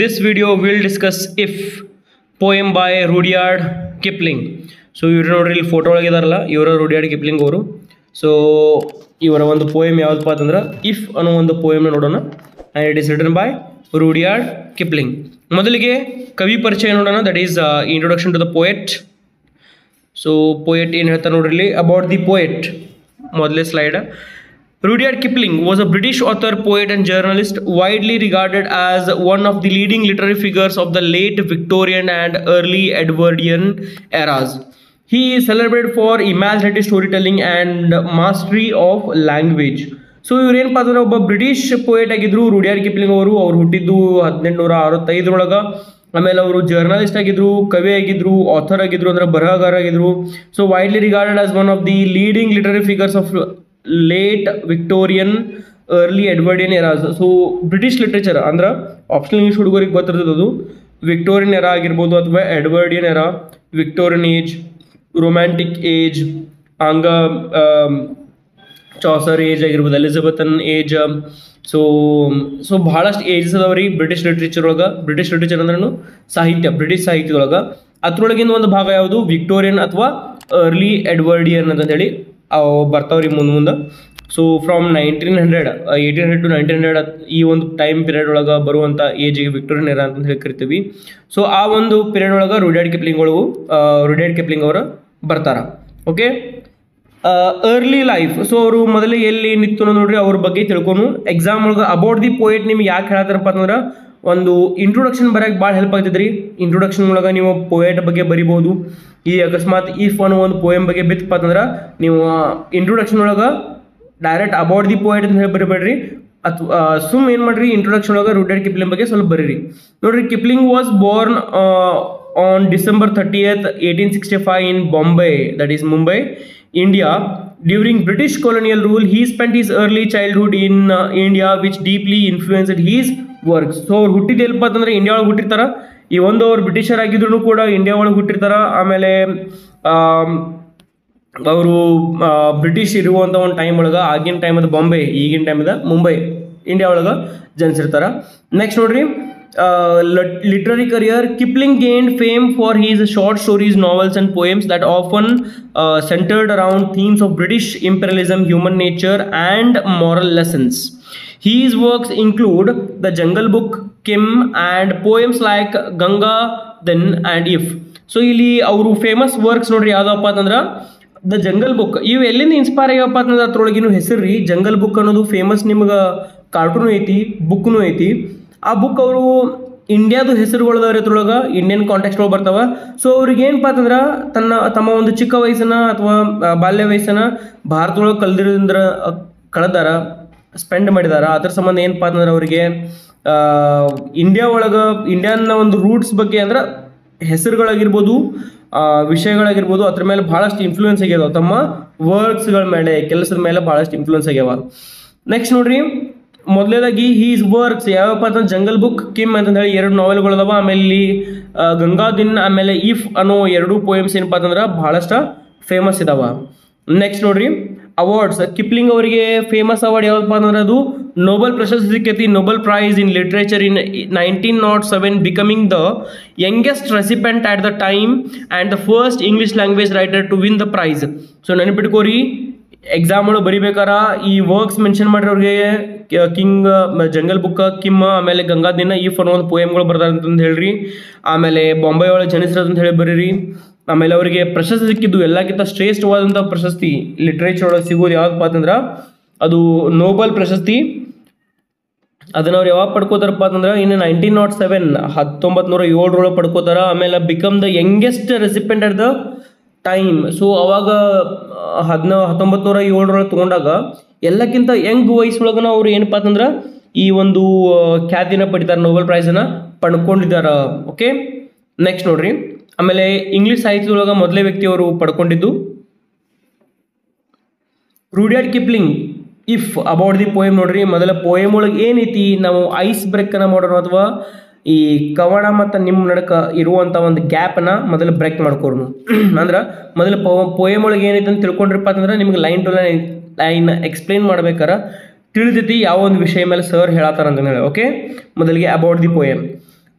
this video we'll discuss If, poem by Rudyard Kipling. So ಇವರು ನೋಡ್ರಿ ಇಲ್ಲಿ photo ಒಳಗಿದಾರಲ್ಲ ಇವರ ರುಡಿಯಾರ್ಡ್ ಕಿಪ್ಲಿಂಗ್ ಅವರು. ಸೊ ಇವರ ಒಂದು ಪೋಯಮ್ ಯಾವುದಪ್ಪ ಅಂತಂದ್ರೆ ಇಫ್ ಅನ್ನೋ ಒಂದು ಪೋಯಮ್ನ ನೋಡೋಣ. And it is written by Rudyard Kipling. ಮೊದಲಿಗೆ ಕವಿ ಪರಿಚಯ ನೋಡೋಣ, that is introduction to the poet. So poet ಏನು ಹೇಳ್ತಾರೆ ನೋಡ್ರಿ ಇಲ್ಲಿ ಅಬೌಟ್ ದಿ ಪೋಯೆಟ್. ಮೊದಲೇ slide. Rudyard Kipling was a British author, poet and journalist widely regarded as one of the leading literary figures of the late Victorian and early Edwardian eras. He is celebrated for imaginative storytelling and mastery of language. So ಇವ್ರೇನಪ್ಪ ಅಂದ್ರೆ ಒಬ್ಬ British poet ಆಗಿದ್ರು ರೂಡಿಯಾರ್ಡ್ Kipling ಅವರು. ಅವ್ರು ಹುಟ್ಟಿದ್ದು 1865 ಆಮೇಲೆ ಅವರು journalist ಆಗಿದ್ರು, ಕವಿ ಆಗಿದ್ರು, ಆಥರ್ ಆಗಿದ್ರು, ಅಂದ್ರೆ ಬರಹಗಾರ ಆಗಿದ್ರು. So widely regarded as one of the leading literary figures of late Victorian early Edwardian eras. So British literature ಅಂದ್ರೆ ಆಪ್ಷನಲ್ ಇಂಗ್ಲೀಷ್ ಹುಡುಗರಿಗೆ ಗೊತ್ತಿರ್ತದೆ, ಅದು ವಿಕ್ಟೋರಿಯನ್ ಎರಾ ಆಗಿರ್ಬೋದು ಅಥವಾ Edwardian era, Victorian age, romantic age, Chaucer age ಆಗಿರ್ಬೋದು, Elizabethan age. So ಬಹಳಷ್ಟು ages ಅದಾವ್ರಿ British literature ಒಳಗೆ. ಬ್ರಿಟಿಷ್ ಲಿಟ್ರೇಚರ್ ಅಂದ್ರೂ ಸಾಹಿತ್ಯ, ಬ್ರಿಟಿಷ್ ಸಾಹಿತ್ಯದೊಳಗೆ ಅದ್ರೊಳಗಿಂದ ಒಂದು ಭಾಗ ಯಾವುದು ವಿಕ್ಟೋರಿಯನ್ ಅಥವಾ ಅರ್ಲಿ ಎಡ್ವರ್ಡಿಯನ್ ಅಂತಂದೇಳಿ ಅವು ಬರ್ತಾವ್ರಿ ಮುಂದೆ. ಸೊ ಫ್ರಮ್ 1800 to 1900 ಈ ಒಂದು ಟೈಮ್ ಪೀರಿಯಡ್ ಒಳಗೆ ಬರುವಂಥ ಏಜಿಗೆ ವಿಕ್ಟೋರಿಯನ್ ಎರಾ ಅಂತ ಹೇಳಿ ಕರಿತೀವಿ. ಸೊ ಆ ಒಂದು ಪೀರಿಯಡ್ ಒಳಗೆ ರೂಡಿಯಾರ್ಡ್ ಕಿಪ್ಲಿಂಗ್ ಅವರು ಬರ್ತಾರ. Okay, early life. ಸೊ ಅವರು ಮೊದಲಿಗೆ ಎಲ್ಲಿ ನಿಂತು ನೋಡ್ರಿ ಅವ್ರ ಬಗ್ಗೆ ತಿಳ್ಕೊನು. ಎಕ್ಸಾಮ್ ಒಳಗೆ ಅಬೌಟ್ ದಿ ಪೋಯೆಟ್ ನಿಮ್ಗೆ ಯಾಕೆ ಹೇಳತ್ತಾರಪ್ಪ ಅಂತಂದ್ರೆ ಒಂದು ಇಂಟ್ರೊಡಕ್ಷನ್ ಬರೋಕ್ಕೆ ಭಾಳ ಹೆಲ್ಪ್ ಆಗ್ತೈತ್ರಿ. ಇಂಟ್ರೊಡಕ್ಷನ್ ಒಳಗೆ ನೀವು ಪೋಯೆಟ್ ಬಗ್ಗೆ ಬರಿಬೋದು. ಈ ಅಕಸ್ಮಾತ್ ಇಫ್ ಅನ್ನೋ ಒಂದು ಪೋಯಮ್ ಬಗ್ಗೆ ಬಿತ್ತಪ್ಪ ಅಂತಂದ್ರೆ ನೀವು ಇಂಟ್ರೊಡಕ್ಷನ್ ಒಳಗೆ ಡೈರೆಕ್ಟ್ ಅಬೌಟ್ ದಿ ಪೋಯೆಟ್ ಅಂತ ಹೇಳಿ ಬರಿಬೇಡ್ರಿ. ಅಥವಾ ಏನು ಮಾಡ್ರಿ, ಇಂಟ್ರೊಡಕ್ಷನ್ ಒಳಗೆ ರೂಡಿಯಾರ್ಡ್ ಕಿಪ್ಲಿಂಗ್ ಬಗ್ಗೆ ಸ್ವಲ್ಪ ಬರೀರಿ. ನೋಡ್ರಿ, Kipling was born on December 30th, 1865 in Bombay, that is Mumbai, India. During British colonial rule, he spent his early childhood in India, which deeply influenced his works. So ಅವ್ರು ಹುಟ್ಟಿದ್ದು ಎಲ್ಪ ಅಂತಂದ್ರೆ India ಒಳಗೆ ಹುಟ್ಟಿರ್ತಾರ. ಈ ಒಂದು ಅವ್ರು ಬ್ರಿಟಿಷರ್ ಆಗಿದ್ರು ಕೂಡ ಇಂಡಿಯಾ ಒಳಗೆ ಹುಟ್ಟಿರ್ತಾರ. ಆಮೇಲೆ ಅವರು ಬ್ರಿಟಿಷ್ ಇರುವಂಥ ಒಂದು ಟೈಮ್ ಒಳಗೆ, ಆಗಿನ ಟೈಮ್ ಅದ ಬಾಂಬೆ, ಈಗಿನ ಟೈಮ್ ಅದ ಮುಂಬೈ, ಇಂಡಿಯಾ ಒಳಗೆ ಜನಿಸಿರ್ತಾರ. ನೆಕ್ಸ್ಟ್ ನೋಡ್ರಿ, literary career. Kipling gained fame for his short stories, novels and poems that often centered around themes of British imperialism, human nature and moral lessons. His works include The Jungle Book, Kim and poems like Ganga Din and If. So ಇಲ್ಲಿ ಅವರು famous works ನೋಡ್ರಿ ಯಾವ್ದಪ್ಪ ಅಂತಂದ್ರೆ the jungle book. ಇವು ಎಲ್ಲಿಂದ inspire ಆಗ್ಯಪ್ಪ ಅಂತಂದ್ರೆ ಅದ್ರೊಳಗಿನ ಹೆಸರು ರೀ ಜಂಗಲ್ ಬುಕ್ ಅನ್ನೋದು ಫೇಮಸ್. ನಿಮ್ಗೆ ಕಾರ್ಟೂನು ಐತಿ, ಬುಕ್ನು ಐತಿ. ಆ ಬುಕ್ ಅವರು ಇಂಡಿಯಾದು ಹೆಸರುಗಳದವ್ರ ಅದ್ರೊಳಗೆ ಇಂಡಿಯನ್ ಕಾಂಟೆಕ್ಸ್ಟ್ ಒಳಗೆ ಬರ್ತಾವ. ಸೊ ಅವ್ರಿಗೆ ಏನಪ್ಪ ಅಂತಂದ್ರೆ ತಮ್ಮ ಒಂದು ಚಿಕ್ಕ ವಯಸ್ಸನ್ನ ಅಥವಾ ಬಾಲ್ಯ ವಯಸ್ಸನ್ನ ಭಾರತದೊಳಗೆ ಕಳೆದಾರ, ಸ್ಪೆಂಡ್ ಮಾಡಿದಾರ. ಅದ್ರ ಸಂಬಂಧ ಏನಪ್ಪ ಅಂತಂದ್ರೆ ಅವರಿಗೆ ಇಂಡಿಯಾ ಒಳಗೆ ಇಂಡಿಯನ್ನ ಒಂದು ರೂಟ್ಸ್ ಬಗ್ಗೆ ಅಂದ್ರೆ ಹೆಸರುಗಳಾಗಿರ್ಬೋದು, ವಿಷಯಗಳಾಗಿರ್ಬೋದು, ಅದ್ರ ಮೇಲೆ ಭಾಳಷ್ಟು ಇನ್ಫ್ಲೂಯೆನ್ಸ್ ಆಗ್ಯಾವ. ತಮ್ಮ ವರ್ಕ್ಸ್ಗಳ ಮೇಲೆ, ಕೆಲಸದ ಮೇಲೆ ಭಾಳಷ್ಟು ಇನ್ಫ್ಲೂಯೆನ್ಸ್ ಆಗ್ಯಾವ. ನೆಕ್ಸ್ಟ್ ನೋಡ್ರಿ, ಮೊದಲೇದಾಗಿ ಹೀಸ್ ವರ್ಕ್ಸ್ ಯಾವಪ್ಪ ಅಂತಂದ್ರೆ ಜಂಗಲ್ ಬುಕ್, ಕಿಮ್ ಅಂತ ಹೇಳಿ 2 ನಾವೆಲ್ಗಳದಾವ. ಆಮೇಲೆ ಇಲ್ಲಿ ಗಂಗಾದಿನ್ ಆಮೇಲೆ ಇಫ್ ಅನ್ನೋ 2 ಪೋಯಮ್ಸ್ ಏನಪ್ಪ ಅಂತಂದ್ರೆ ಭಾಳಷ್ಟು ಫೇಮಸ್ ಇದಾವ. ನೆಕ್ಸ್ಟ್ ನೋಡ್ರಿ, ಅವಾರ್ಡ್ಸ್. ಕಿಪ್ಲಿಂಗ್ ಅವರಿಗೆ ಫೇಮಸ್ ಅವಾರ್ಡ್ ಯಾವಪ್ಪ ಅಂದ್ರೆ ಅದು ನೋಬೆಲ್ ಪ್ರಶಸ್ತಿ ಸಿಕ್ಕೈತಿ, Nobel prize in literature in 1907, becoming the youngest recipient at the time and the first English language writer to win the prize. So ನೆನಪಿಟ್ಕೋರಿ, ಎಕ್ಸಾಮ್ ಒಳಗೆ ಬರಿಬೇಕಾರ ಈ ವರ್ಕ್ಸ್ ಮೆನ್ಷನ್ ಮಾಡಿರೋರಿಗೆ ಕಿಂಗ್, ಜಂಗಲ್ ಬುಕ್, ಕಿಮ್, ಆಮೇಲೆ ಗಂಗಾದಿನ, if ಅನ್ನೋ ಒಂದು ಪೋಯಮ್ಗಳು ಬರ್ತಾರೆ ಅಂತಂದು ಹೇಳ್ರಿ. ಆಮೇಲೆ ಬಾಂಬೆ ಒಳಗೆ ಜನಿಸಿರೋದಂತ ಹೇಳಿ ಬರೀರಿ. ಆಮೇಲೆ ಅವರಿಗೆ ಪ್ರಶಸ್ತಿ ಸಿಕ್ಕಿದ್ದು ಎಲ್ಲಕ್ಕಿಂತ ಶ್ರೇಷ್ಠವಾದಂಥ ಪ್ರಶಸ್ತಿ ಲಿಟ್ರೇಚರ್ ಒಳಗೆ ಸಿಗೋದು ಯಾವ್ದಪ್ಪ ಅಂತಂದ್ರೆ ಅದು ನೋಬೆಲ್ ಪ್ರಶಸ್ತಿ. ಅದನ್ನ ಅವ್ರು ಯಾವಾಗ ಪಡ್ಕೋತಾರಪ್ಪ ಅಂತಂದ್ರೆ ಇನ್ನು 1907 1907 ಪಡ್ಕೋತಾರ. ಆಮೇಲೆ become the youngest recipient at the time. So ಅವಾಗ 1907 ತೊಗೊಂಡಾಗ ಎಲ್ಲಕ್ಕಿಂತ ಯಂಗ್ ವಯಸ್ಸೊಳಗನ ಅವ್ರು ಏನಪ್ಪ ಅಂತಂದ್ರೆ ಈ ಒಂದು ಖ್ಯಾತಿನ ಪಡಿತಾರೆ, ನೋಬೆಲ್ ಪ್ರೈಸನ್ನು ಪಡ್ಕೊಂಡಿದ್ದಾರ. ಓಕೆ, ನೆಕ್ಸ್ಟ್ ನೋಡ್ರಿ, ಆಮೇಲೆ ಇಂಗ್ಲೀಷ್ ಸಾಹಿತ್ಯದೊಳಗೆ ಮೊದಲೇ ವ್ಯಕ್ತಿ ಅವರು ಪಡ್ಕೊಂಡಿದ್ದು Rudyard Kipling. If about the poem ನೋಡ್ರಿ, ಮೊದಲ ಪೋಯಮ್ ಒಳಗೆ ಏನೈತಿ, ನಾವು ಐಸ್ ಬ್ರೇಕನ್ನು ಮಾಡೋಣ ಅಥವಾ ಈ ಕವನ ಮತ್ತು ನಿಮ್ಮ ನಡಕ ಇರುವಂಥ ಒಂದು ಗ್ಯಾಪನ್ನು ಮೊದಲು ಬ್ರೇಕ್ ಮಾಡ್ಕೊಡ್ನು. ಅಂದ್ರೆ ಮೊದಲು ಪೋಯಮ್ ಒಳಗೆ ಏನೈತೆ ಅಂತ ತಿಳ್ಕೊಂಡ್ರಪ್ಪ ಅಂತಂದ್ರೆ ನಿಮ್ಗೆ ಲೈನ್ ಟು ಲೈನ್ ಎಕ್ಸ್ಪ್ಲೇನ್ ಮಾಡ್ಬೇಕಾರ ತಿಳಿದೈತಿ ಯಾವ ಒಂದು ವಿಷಯ ಮೇಲೆ ಸರ್ ಹೇಳತ್ತಾರ ಅಂತ ಹೇಳಿ. ಓಕೆ, ಮೊದಲಿಗೆ about the poem.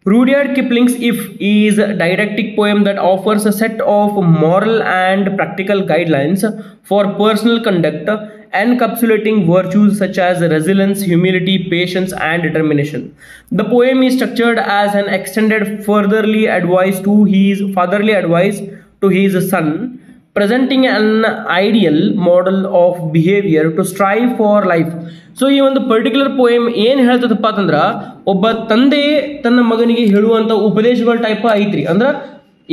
Rudyard Kipling's If is a didactic poem that offers a set of moral and practical guidelines for personal conduct, encapsulating virtues such as resilience, humility, patience, and determination. The poem is structured as an extended fatherly advice to his son, presenting an ideal model of behavior to strive for life. So ಈ ಒಂದು particular poem ಏನು ಹೇಳ್ತದಪ್ಪ ಅಂತಂದ್ರೆ ಒಬ್ಬ ತಂದೆ ತನ್ನ ಮಗನಿಗೆ ಹೇಳುವಂಥ ಉಪದೇಶಗಳ type ಐತ್ರಿ. ಅಂದ್ರೆ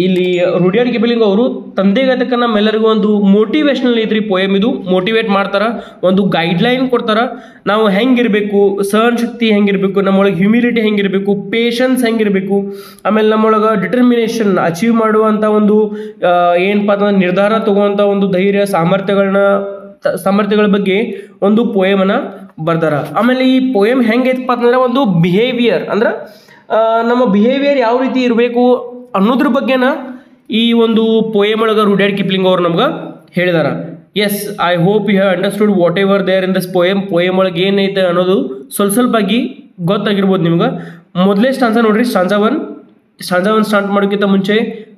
ಇಲ್ಲಿ ರುಡಿಯಾರ್ಡ್ ಕಿಪ್ಲಿಂಗ್ ಅವರು ತಂದೆಗತಕ್ಕ ನಮ್ಮೆಲ್ಲರಿಗೂ ಒಂದು ಮೋಟಿವೇಶನಲ್ ಐತ್ರಿ ಪೋಯಮ್. ಇದು ಮೋಟಿವೇಟ್ ಮಾಡ್ತಾರ, ಒಂದು ಗೈಡ್ಲೈನ್ ಕೊಡ್ತಾರ. ನಾವು ಹೆಂಗಿರಬೇಕು, ಸಹನ ಶಕ್ತಿ ಹೆಂಗಿರಬೇಕು, ನಮ್ಮೊಳಗೆ ಹ್ಯುಮಿಲಿಟಿ ಹೆಂಗಿರಬೇಕು, ಪೇಷನ್ಸ್ ಹೆಂಗಿರಬೇಕು, ಆಮೇಲೆ ನಮ್ಮೊಳಗೆ ಡಿಟರ್ಮಿನೇಷನ್ ಅಚೀವ್ ಮಾಡುವಂಥ ಒಂದು ಏನಪ್ಪ ಅಂತಂದ್ರೆ ನಿರ್ಧಾರ ತಗೋವಂಥ ಒಂದು ಧೈರ್ಯ ಸಾಮರ್ಥ್ಯಗಳ ಬಗ್ಗೆ ಒಂದು ಪೋಯಮನ್ನು ಬರ್ದಾರ. ಆಮೇಲೆ ಈ ಪೋಯಮ್ ಹೆಂಗೈತಪ್ಪ ಅಂತಂದ್ರೆ ಒಂದು ಬಿಹೇವಿಯರ್, ಅಂದ್ರೆ ನಮ್ಮ ಬಿಹೇವಿಯರ್ ಯಾವ ರೀತಿ ಇರಬೇಕು ಅನ್ನೋದ್ರ ಬಗ್ಗೆನ ಈ ಒಂದು ಪೋಯಮ್ ಒಳಗೆ ರುಡಿಯಾರ್ಡ್ ಕಿಪ್ಲಿಂಗ್ ಅವರು ನಮ್ಗೆ ಹೇಳಿದಾರ. Yes, I hope you have understood whatever there in this poem ಒಳಗೆ ಏನೈತೆ ಅನ್ನೋದು ಸ್ವಲ್ಪ ಆಗಿ ಗೊತ್ತಾಗಿರ್ಬೋದು ನಿಮ್ಗೆ. ಮೊದಲೇ ಸ್ಟಾನ್ಸಾ ನೋಡ್ರಿ, ಸ್ಟಾನ್ಸಾ ಒನ್ ಸ್ಟಾರ್ಟ್ ಮಾಡೋಕ್ಕಿಂತ ಮುಂಚೆ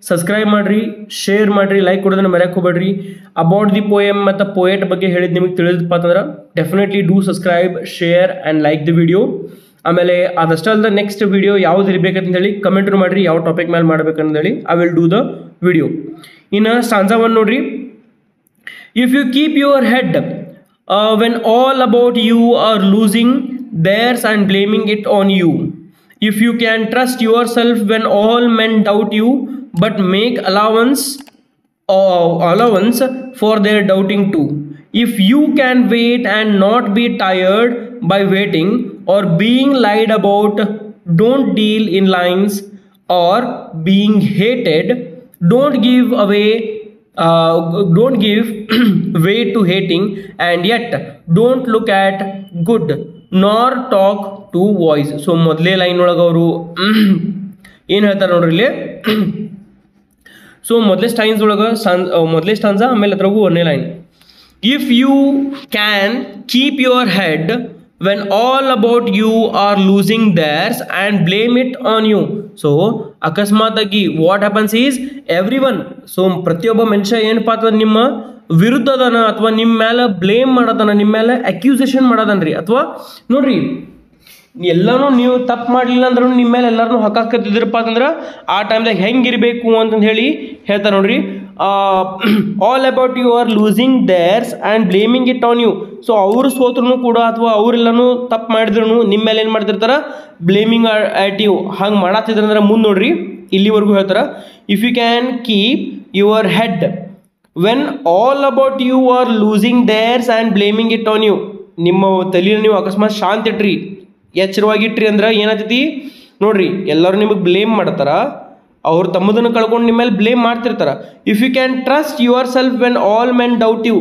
ಸಬ್ಸ್ಕ್ರೈಬ್ ಮಾಡಿರಿ, ಶೇರ್ ಮಾಡಿರಿ, ಲೈಕ್ ಕೊಡೋದನ್ನ ಮರ್ಯಾಕೆ ಹೋಗ್ಬೇಡ್ರಿ. ಅಬೌಟ್ ದಿ ಪೋಯಮ್ ಮತ್ತು ಪೋಯೆಟ್ ಬಗ್ಗೆ ಹೇಳಿದ್ದು ನಿಮಗೆ ತಿಳಿದಪ್ಪ ಅಂತಂದ್ರೆ definitely do subscribe, share and like the video. ಆಮೇಲೆ ಅದಷ್ಟೇ ಅಲ್ಲದೆ ನೆಕ್ಸ್ಟ್ ವಿಡಿಯೋ ಯಾವ್ದು ಇರಬೇಕಂತ ಹೇಳಿ ಕಮೆಂಟ್ ಮಾಡಿರಿ, ಯಾವ ಟಾಪಿಕ್ ಮೇಲೆ ಮಾಡ್ಬೇಕಂತ ಹೇಳಿ I will do the video. ಇನ್ನು ಸ್ಟಾನ್ಸಾ ಒನ್ ನೋಡ್ರಿ, if you keep your head when all about you are losing theirs and blaming it on you. If you can trust yourself when all men doubt you, but make allowance for their doubting too. If you can wait and not be tired by waiting or being lied about, don't deal in lies or being hated, don't give way to hating, and yet don't look at good nor talk to voice. So ಮೊದಲೇ line ಒಳಗೆ ಅವರು ಏನು ಹೇಳ್ತಾರೆ ನೋಡ್ರಿ ಇಲ್ಲಿ. So ಮೊದಲೇ ಸ್ಟಾನ್ಸಾ ಆಮೇಲೆ ಅದ್ರಾಗೂ ಒಂದೇ line. If you can keep your head when all about you are losing theirs and blame it on you. So ಅಕಸ್ಮಾತಾಗಿ what happens is everyone, so ಪ್ರತಿಯೊಬ್ಬ ಮನುಷ್ಯ ಏನಪ್ಪ ಅಂತಂದ್ರೆ ನಿಮ್ಮ ವಿರುದ್ಧ ಅದಾನ ಅಥವಾ ನಿಮ್ಮ ಮೇಲೆ ಬ್ಲೇಮ್ ಮಾಡೋದನ, ನಿಮ್ಮ ಮೇಲೆ ಅಕ್ಯೂಸೇಷನ್ ಮಾಡೋದನ್ರಿ. ಅಥವಾ ನೋಡ್ರಿ, ಎಲ್ಲನೂ ನೀವು ತಪ್ಪು ಮಾಡಲಿಲ್ಲ ಅಂದ್ರೂ ನಿಮ್ಮ ಮೇಲೆ ಎಲ್ಲರೂ ಹಾಕಾಕತ್ತಿದ್ರಪ್ಪ ಅಂತಂದ್ರೆ ಆ ಟೈಮ್ದಾಗ ಹೆಂಗಿರಬೇಕು ಅಂತಂದು ಹೇಳಿ ಹೇಳ್ತಾರೆ ನೋಡ್ರಿ. All about you are losing theirs and blaming it on you. So ಅವರು ಸೋತ್ರೂ ಕೂಡ ಅಥವಾ ಅವರೆಲ್ಲನೂ ತಪ್ಪು ಮಾಡಿದ್ರು ನಿಮ್ಮ ಮೇಲೆ ಏನು ಮಾಡ್ತಿರ್ತಾರೆ, ಬ್ಲೇಮಿಂಗ್ ಆಟ್ ಯು. ಹಂಗೆ ಮಾಡತ್ತಿದ್ರಂದ್ರೆ ಮುಂದೆ ನೋಡ್ರಿ ಇಲ್ಲಿವರೆಗೂ ಹೇಳ್ತಾರೆ, if you can keep your head when all about you are losing theirs and blaming it on you. ನಿಮ್ಮ ತಲೆಯ ನೀವು ಅಕಸ್ಮಾತ್ ಶಾಂತ ಇಟ್ರಿ, ಎಚ್ಚರವಾಗಿಟ್ರಿ ಅಂದ್ರೆ ಏನಾಗ್ತೈತಿ ನೋಡ್ರಿ, ಎಲ್ಲರೂ ನಿಮಗೆ ಬ್ಲೇಮ್ ಮಾಡ್ತಾರ, ಅವ್ರು ತಮ್ಮದನ್ನು ಕಳ್ಕೊಂಡು ನಿಮ್ಮ ಮೇಲೆ ಬ್ಲೇಮ್ ಮಾಡ್ತಿರ್ತಾರೆ. If you can trust yourself when all men doubt you.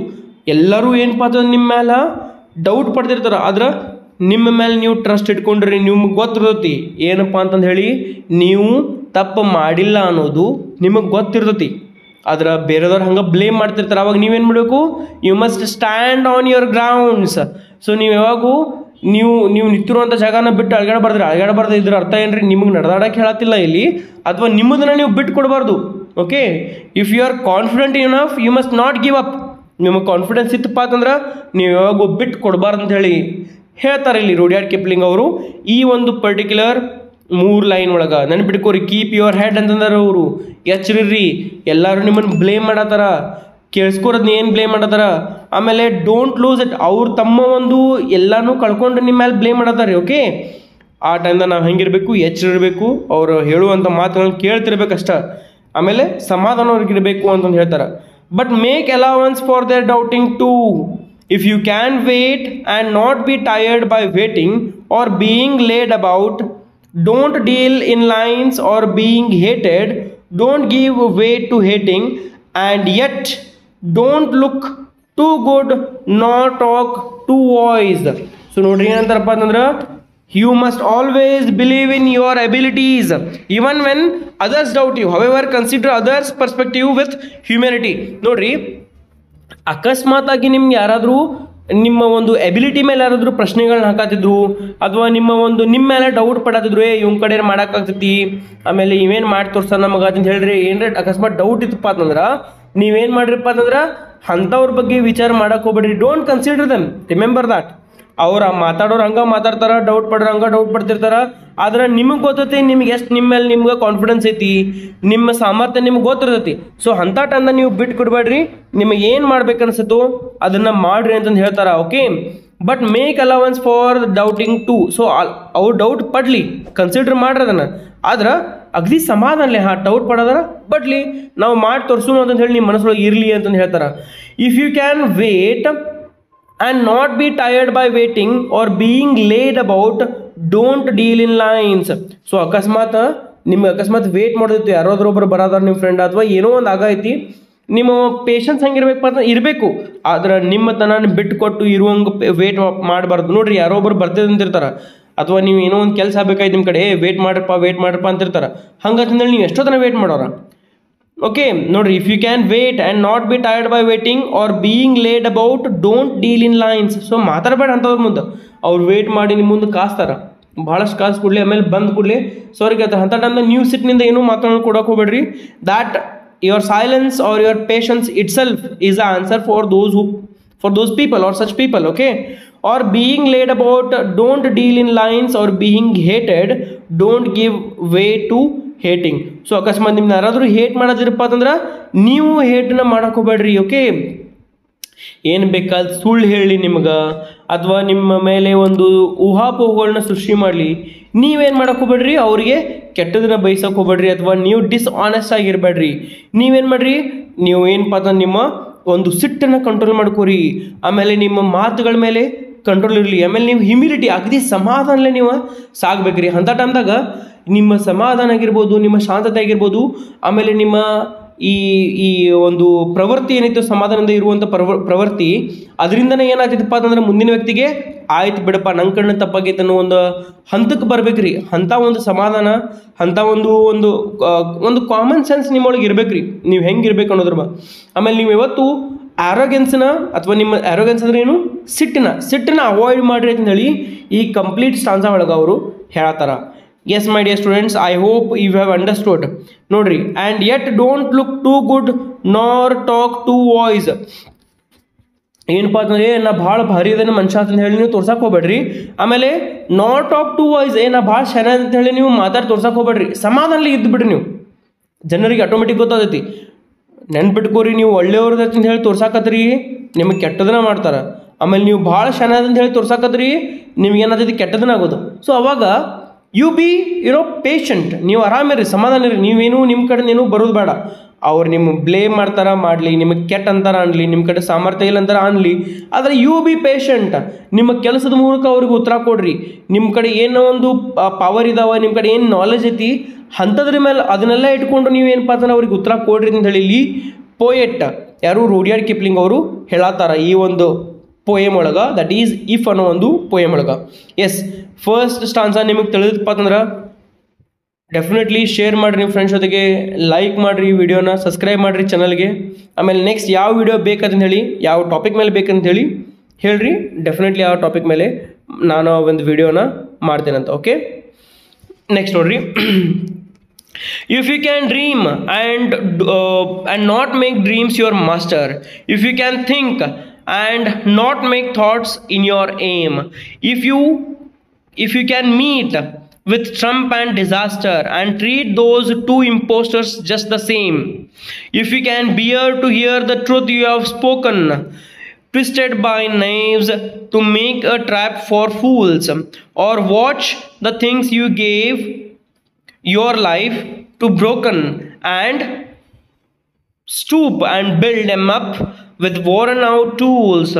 ಎಲ್ಲರೂ ಏನಪ್ಪ ಅಂತಂದ್ರೆ ನಿಮ್ಮ ಮೇಲೆ ಡೌಟ್ ಪಡ್ತಿರ್ತಾರೆ, ಆದ್ರೆ ನಿಮ್ಮ ಮೇಲೆ ನೀವು ಟ್ರಸ್ಟ್ ಇಟ್ಕೊಂಡ್ರಿ, ನಿಮ್ಗೆ ಗೊತ್ತಿರ್ತೈತಿ ಏನಪ್ಪ ಅಂತಂದು ಹೇಳಿ ನೀವು ತಪ್ಪು ಮಾಡಿಲ್ಲ ಅನ್ನೋದು ನಿಮಗೆ ಗೊತ್ತಿರ್ತೈತಿ. ಆದ್ರೆ ಬೇರೆದವ್ರು ಹಂಗೆ ಬ್ಲೇಮ್ ಮಾಡ್ತಿರ್ತಾರೆ, ಅವಾಗ ನೀವೇನು ಮಾಡಬೇಕು, you must stand on your grounds. So ನೀವು ಯಾವಾಗೂ ನೀವು ನಿಂತಿರುವಂಥ ಜಾಗನ ಬಿಟ್ಟು ಅಳಗಾಡಬಾರ್ದು. ಇದ್ರ ಅರ್ಥ ಏನ್ರಿ, ನಿಮಗೆ ನಡೆದಾಡಕ್ಕೆ ಹೇಳತ್ತಿಲ್ಲ ಇಲ್ಲಿ, ಅಥವಾ ನಿಮ್ಮದನ್ನ ನೀವು ಬಿಟ್ಟು ಕೊಡಬಾರ್ದು. Okay, if you are confident enough you must not give up. ನಿಮಗೆ ಕಾನ್ಫಿಡೆನ್ಸ್ ಇತ್ತಪ್ಪ ಅಂತಂದ್ರೆ ನೀವು ಯಾವಾಗೂ ಬಿಟ್ಟು ಕೊಡಬಾರ್ದು ಅಂತ ಹೇಳಿ ಹೇಳ್ತಾರೆ ಇಲ್ಲಿ ರುಡಿಯಾರ್ಡ್ ಕಿಪ್ಲಿಂಗ್ ಅವರು. ಈ ಒಂದು ಪರ್ಟಿಕ್ಯುಲರ್ 3 ಲೈನ್ ಒಳಗೆ ನೆನ್ಪಿಟ್ಕೋರಿ, ಕೀಪ್ ಯುವರ್ ಹೆಡ್ ಅಂತಂದ್ರೆ ಅವರು ಎಚ್ಚರಿರ್ರಿ, ಎಲ್ಲರೂ ನಿಮ್ಮನ್ನು ಬ್ಲೇಮ್ ಮಾಡತ್ತಾರ, ಕೇಳಿಸ್ಕೋರದ್ನ ಏನು ಬ್ಲೇಮ್ ಮಾಡತ್ತಾರ. ಆಮೇಲೆ ಡೋಂಟ್ ಲೂಸ್ ಇಟ್, ಅವ್ರು ತಮ್ಮ ಒಂದು ಎಲ್ಲನೂ ಕಳ್ಕೊಂಡು ನಿಮ್ಮ ಮೇಲೆ ಬ್ಲೇಮ್ ಮಾಡತ್ತಾರೆ. ಓಕೆ, ಆ ಟೈಮ್ದಾಗ ನಾವು ಹೆಂಗಿರಬೇಕು, ಎಚ್ಚರಿರಬೇಕು, ಅವರು ಹೇಳುವಂಥ ಮಾತುಗಳನ್ನ ಕೇಳ್ತಿರ್ಬೇಕಷ್ಟ. ಆಮೇಲೆ ಸಮಾಧಾನವಾಗಿರಬೇಕು ಅಂತಂದು ಹೇಳ್ತಾರೆ. But make allowance for their doubting too. If you can wait and not be tired by waiting or being lied about, don't deal in lines or being hated, don't give way to hating, and yet don't look too good nor talk too wise. So ನೋಡ್ರಿ ಏನಂತಾರಪ್ಪ ಅಂತಂದ್ರೆ, you must always believe in your abilities even when others doubt you. However, consider others perspective with humility. ನೋಡ್ರಿ, ಅಕಸ್ಮಾತ್ ಆಗಿ ನಿಮ್ಗೆ ಯಾರಾದರೂ ನಿಮ್ಮ ಒಂದು ability ಮೇಲೆ ಯಾರಾದರೂ ಪ್ರಶ್ನೆಗಳನ್ನ ಹಾಕತ್ತಿದ್ರು ಅಥವಾ ನಿಮ್ಮ ಮೇಲೆ ಡೌಟ್ ಪಡತ್ತಿದ್ರು, ಇವ್ನ ಕಡೆ ಮಾಡೋಕ್ಕಾಗ್ತೈತಿ, ಆಮೇಲೆ ಇವೇನು ಮಾಡಿ ತೋರ್ಸ ನಮಗೆ ಅಂತ ಹೇಳ್ರಿ, ಏನ್ರ ಅಕಸ್ಮಾತ್ ಡೌಟ್ ಇತ್ತಪ್ಪ ಅಂತಂದ್ರೆ ನೀವೇನು ಮಾಡ್ರಿಪ್ಪ ಅಂತಂದ್ರೆ ಅಂಥವ್ರ ಬಗ್ಗೆ ವಿಚಾರ ಮಾಡಕ್ಕೆ ಹೋಗ್ಬೇಡ್ರಿ. ಡೋಂಟ್ ಕನ್ಸಿಡರ್ ದಮ್, ರಿಮೆಂಬರ್ ದಾಟ್. ಅವ್ರು ಮಾತಾಡೋರು ಹಂಗೆ ಮಾತಾಡ್ತಾರ, ಡೌಟ್ ಪಡ್ರ ಹಂಗೆ ಡೌಟ್ ಪಡ್ತಿರ್ತಾರ. ಆದ್ರೆ ನಿಮಗೆ ಗೊತ್ತೈತಿ ನಿಮ್ಗೆ ಎಷ್ಟು ನಿಮ್ಮ ಮೇಲೆ ನಿಮ್ಗೆ ಕಾನ್ಫಿಡೆನ್ಸ್ ಐತಿ, ನಿಮ್ಮ ಸಾಮರ್ಥ್ಯ ನಿಮ್ಗೆ ಗೊತ್ತಿರ್ತೈತಿ. ಸೊ ಅಂಥ ಟೈಮ್ದಾಗ ನೀವು ಬಿಟ್ಟು ಕೊಡಬೇಡ್ರಿ. ನಿಮಗೆ ಏನು ಮಾಡ್ಬೇಕು ಅನ್ಸುತ್ತೋ ಅದನ್ನು ಮಾಡ್ರಿ ಅಂತಂದು ಹೇಳ್ತಾರೆ. Okay, but make allowance for doubting too. So ಅವ್ರು ಡೌಟ್ ಪಡ್ಲಿ, ಕನ್ಸಿಡರ್ ಮಾಡ್ರಿ ಅದನ್ನು. ಆದ್ರೆ ಅಗದಿ ಸಮಾಧಾನಲೆ ಡೌಟ್ ಪಡೋದಾರ ಬಡ್ಲಿ, ನಾವು ಮಾಡಿ ತೋರಿಸೋಣ ಅಂತಂದು ಹೇಳಿ ನಿಮ್ಮ ಮನಸ್ಸೊಳಗೆ ಇರಲಿ ಅಂತಂದು ಹೇಳ್ತಾರೆ. If you can wait and not be tired by waiting or being late about, don't deal in lines. So ಅಕಸ್ಮಾತ್ ವೇಟ್ ಮಾಡೋದಿತ್ತು, ಯಾರಾದ್ರೊಬ್ರು ಬರೋದಾರ ನಿಮ್ಮ ಫ್ರೆಂಡ್ ಅಥವಾ ಏನೋ ಒಂದು ಆಗೈತಿ, ನಿಮ್ಮ ಪೇಷನ್ಸ್ ಹೆಂಗಿರ್ಬೇಕು ಅಂತ ಇರಬೇಕು. ಆದ್ರೆ ನಿಮ್ಮ ತನ ಬಿಟ್ಟು ಕೊಟ್ಟು ಇರುವಂಗೆ ವೇಟ್ ಮಾಡಬಾರ್ದು. ನೋಡ್ರಿ, ಯಾರೊಬ್ರು ಬರ್ತಿರ್ತಾರೆ ಅಥವಾ ನೀವು ಏನೋ ಒಂದು ಕೆಲಸ ಆಗಬೇಕಾಯ್ತು ನಿಮ್ಮ ಕಡೆ, ವೇಟ್ ಮಾಡ್ರಪ್ಪ ಅಂತಿರ್ತಾರೆ. ಹಂಗಂತಂದೇಳಿ ನೀವು ಎಷ್ಟೋ ತನ ವೇಟ್ ಮಾಡೋರ. ಓಕೆ ನೋಡ್ರಿ, if you can wait and not be tired by waiting or being late about, don't deal in lines. So ಮಾತಾಡಬೇಡ ಅಂಥವ್ರ ಮುಂದೆ. ಅವ್ರು ವೇಟ್ ಮಾಡಿ ನಿಮ್ಮ ಮುಂದೆ ಕಾಸ್ತಾರ, ಭಾಳಷ್ಟು ಕಾಸು ಕೊಡಲಿ, ಆಮೇಲೆ ಬಂದು ಕೊಡಲಿ ಸಾರಿ ಕೇಳ್ತಾರೆ. ಅಂಥ ಟೈಮ್ದಾಗ ನೀವು ಸಿಟ್ಟಿನಿಂದ ಏನೂ ಮಾತಾಡೋಕೆ ಕೊಡೋಕೆ ಹೋಗ್ಬೇಡ್ರಿ. That your silence or your patience itself is a answer for those people or such people. Okay, or being late about, don't deal in lines, or being hated, don't give way to hating. So ಅಕಸ್ಮಾತ್ ನಿಮ್ನ ಯಾರಾದರೂ hate ಮಾಡೋದಿರಪ್ಪ ಅಂತಂದ್ರೆ ನೀವು ಹೇಟನ್ನ ಮಾಡಕ್ಕೆ ಹೋಗ್ಬೇಡ್ರಿ. Okay, ಏನು ಬೇಕಾದ ಸುಳ್ಳು ಹೇಳಿ ನಿಮ್ಗೆ ಅಥವಾ ನಿಮ್ಮ ಮೇಲೆ ಒಂದು ಊಹಾಪೋಹಗಳನ್ನ ಸೃಷ್ಟಿ ಮಾಡಲಿ, ನೀವೇನು ಮಾಡಕ್ಕೆ ಹೋಗ್ಬೇಡ್ರಿ, ಅವರಿಗೆ ಕೆಟ್ಟದನ್ನ ಬಯಸಕ್ಕೆ ಹೋಗ್ಬೇಡ್ರಿ ಅಥವಾ ನೀವು ಡಿಸ್ಆನೆಸ್ಟ್ ಆಗಿರಬೇಡ್ರಿ. ನೀವೇನು ಮಾಡಿರಿ, ನೀವು ಏನಪ್ಪ ಅಂತಂದ್ರೆ ನಿಮ್ಮ ಒಂದು ಸಿಟ್ಟನ್ನು ಕಂಟ್ರೋಲ್ ಮಾಡ್ಕೋರಿ, ಆಮೇಲೆ ನಿಮ್ಮ ಮಾತುಗಳ ಮೇಲೆ ಕಂಟ್ರೋಲ್ ಇರಲಿ, ಆಮೇಲೆ ನೀವು ಹ್ಯುಮಿಲಿಟಿ ಅಗದಿ ಸಮಾಧಾನಲೇ ನೀವು ಸಾಗಬೇಕ್ರಿ. ಅಂಥ ಟೈಮ್ದಾಗ ನಿಮ್ಮ ಸಮಾಧಾನ ಆಗಿರ್ಬೋದು, ನಿಮ್ಮ ಶಾಂತತೆ ಆಗಿರ್ಬೋದು, ಆಮೇಲೆ ನಿಮ್ಮ ಈ ಒಂದು ಪ್ರವೃತ್ತಿ ಏನಿತ್ತು ಸಮಾಧಾನದಿಂದ ಇರುವಂಥ ಪ್ರವೃತ್ತಿ, ಅದರಿಂದನೇ ಏನಾಗ್ತಿತ್ತಪ್ಪ ಅಂತಂದ್ರೆ ಮುಂದಿನ ವ್ಯಕ್ತಿಗೆ ಆಯ್ತು ಬಿಡಪ್ಪ ನನ್ನ ಕಣ್ಣು ತಪ್ಪಾಗೈತೆ ಅನ್ನೋ ಒಂದು ಹಂತಕ್ಕೆ ಬರ್ಬೇಕ್ರಿ. ಅಂಥ ಒಂದು ಸಮಾಧಾನ, ಅಂಥ ಒಂದು ಕಾಮನ್ ಸೆನ್ಸ್ ನಿಮ್ಮೊಳಗೆ ಇರ್ಬೇಕ್ರಿ, ನೀವು ಹೆಂಗಿರ್ಬೇಕು ಅನ್ನೋದ್ರ. ಆಮೇಲೆ ನೀವು ಯಾವತ್ತು ಆರೋಗ್ಯನ್ಸ್ನ ಅಥವಾ ನಿಮ್ಮ ಆರೋಗ್ಯನ್ಸ್ ಅಂದ್ರೆ ಏನು, ಸಿಟ್ಟನ್ನ ಅವಾಯ್ಡ್ ಮಾಡಿರಿ ಅಂತ ಹೇಳಿ ಈ ಕಂಪ್ಲೀಟ್ ಸ್ಟಾನ್ಸಾ ಒಳಗೆ ಅವರು ಹೇಳತ್ತಾರ. Yes my dear students, I hope you have understood. ನೋಡ್ರಿ, and yet don't look too good nor talk too wise. ಏನಪ್ಪ ಅಂತಂದ್ರೆ ನಾ ಭಾಳ ಭಾರಿ ಅದೇನು ಮನುಷ್ಯ ಅಂತ ಹೇಳಿ ನೀವು ತೋರ್ಸಕ್ಕೆ ಹೋಗ್ಬೇಡ್ರಿ. ಆಮೇಲೆ ನಾಟ್ ಟಾಕ್ ಟು ವಾಯ್ಸ್, ನಾ ಭಾಳ ಶನ ಅಂತ ಹೇಳಿ ನೀವು ಮಾತಾಡಿ ತೋರ್ಸಕ್ಕೆ ಹೋಗ್ಬೇಡ್ರಿ. ಸಮಾಧಾನಲಿ ಇದ್ದು ಬಿಡ್ರಿ. ನೀವು ಜನರಿಗೆ ಆಟೋಮೆಟಿಕ್ ಗೊತ್ತಾಗೈತಿ, ನೆನ್ಪಿಟ್ಕೋರಿ, ನೀವು ಒಳ್ಳೆಯವ್ರದ್ದು ಅಂತ ಹೇಳಿ ತೋರ್ಸಾಕತ್ರಿ ನಿಮಗೆ ಕೆಟ್ಟದನ್ನ ಮಾಡ್ತಾರೆ. ಆಮೇಲೆ ನೀವು ಭಾಳ ಶನ ಅಂತ ಹೇಳಿ ತೋರ್ಸಾಕತ್ರಿ ನಿಮ್ಗೆ ಏನಾಗ್ತೈತಿ, ಕೆಟ್ಟದನ್ನ ಆಗೋದು. ಸೊ ಅವಾಗ ಯು ಬಿ ಪೇಷಂಟ್, ನೀವು ಆರಾಮಿರಿ, ಸಮಾಧಾನ ಇರಿ. ನೀವೇನು ನಿಮ್ಮ ಕಡೆ ಏನೂ ಬರೋದು ಬೇಡ. ಅವ್ರು ನಿಮ್ಮ ಬ್ಲೇಮ್ ಮಾಡ್ತಾರ ಮಾಡಲಿ, ನಿಮಗೆ ಕೆಟ್ಟ ಅಂತಾರ ಅನ್ಲಿ, ನಿಮ್ಮ ಕಡೆ ಸಾಮರ್ಥ್ಯ ಇಲ್ಲ ಅಂತಾರ ಅನ್ಲಿ, ಆದರೆ ಯು ಬಿ ಪೇಷಂಟ್. ನಿಮ್ಮ ಕೆಲಸದ ಮೂಲಕ ಅವ್ರಿಗೆ ಉತ್ತರ ಕೊಡ್ರಿ. ನಿಮ್ಮ ಕಡೆ ಏನೋ ಒಂದು ಪವರ್ ಇದಾವ, ನಿಮ್ಮ ಕಡೆ ಏನು ನಾಲೆಜ್ ಐತಿ, ಅಂಥದ್ರ ಮೇಲೆ ಅದನ್ನೆಲ್ಲ ಇಟ್ಕೊಂಡು ನೀವೇನಪ್ಪ ಅಂತಂದ್ರೆ ಅವ್ರಿಗೆ ಉತ್ತರ ಕೊಡ್ರಿ ಅಂತ ಹೇಳಿ ಇಲ್ಲಿ ಪೋಯೆಟ್ ಯಾರು ರೂಡಿಯಾರ್ಡ್ ಕಿಪ್ಲಿಂಗ್ ಅವರು ಹೇಳತ್ತಾರ ಈ ಒಂದು ಪೋಯಮ್ ಒಳಗೆ, ದಟ್ ಈಸ್ ಇಫ್ ಅನ್ನೋ ಒಂದು ಪೋಯಮ್ ಒಳಗೆ. ಎಸ್, ಫಸ್ಟ್ ಸ್ಟಾನ್ಸಾ ನಿಮಗೆ ತಿಳಿದಪ್ಪ ಅಂತಂದ್ರೆ ಡೆಫಿನೆಟ್ಲಿ ಶೇರ್ ಮಾಡಿರಿ ನಿಮ್ಮ ಫ್ರೆಂಡ್ಸ್ ಜೊತೆಗೆ, ಲೈಕ್ ಮಾಡಿರಿ ವಿಡಿಯೋನ, ಸಬ್ಸ್ಕ್ರೈಬ್ ಮಾಡಿರಿ ಚಾನಲ್ಗೆ. ಆಮೇಲೆ ನೆಕ್ಸ್ಟ್ ಯಾವ ವಿಡಿಯೋ ಬೇಕಂತ ಹೇಳಿ, ಯಾವ ಟಾಪಿಕ್ ಮೇಲೆ ಬೇಕಂತ ಹೇಳಿ ಹೇಳ್ರಿ. ಡೆಫಿನೆಟ್ಲಿ ಯಾವ ಟಾಪಿಕ್ ಮೇಲೆ ನಾನು ಒಂದು ವಿಡಿಯೋನ ಮಾಡ್ತೇನಂತ. ಓಕೆ, ನೆಕ್ಸ್ಟ್ ನೋಡ್ರಿ, if you can dream and not make dreams your master, if you can think and not make thoughts in your aim, if you can meet with Trump and disaster and treat those two imposters just the same, if you can bear to hear the truth you have spoken, twisted by knives to make a trap for fools, or watch the things you gave your life to broken and stoop and build them up with worn out tools.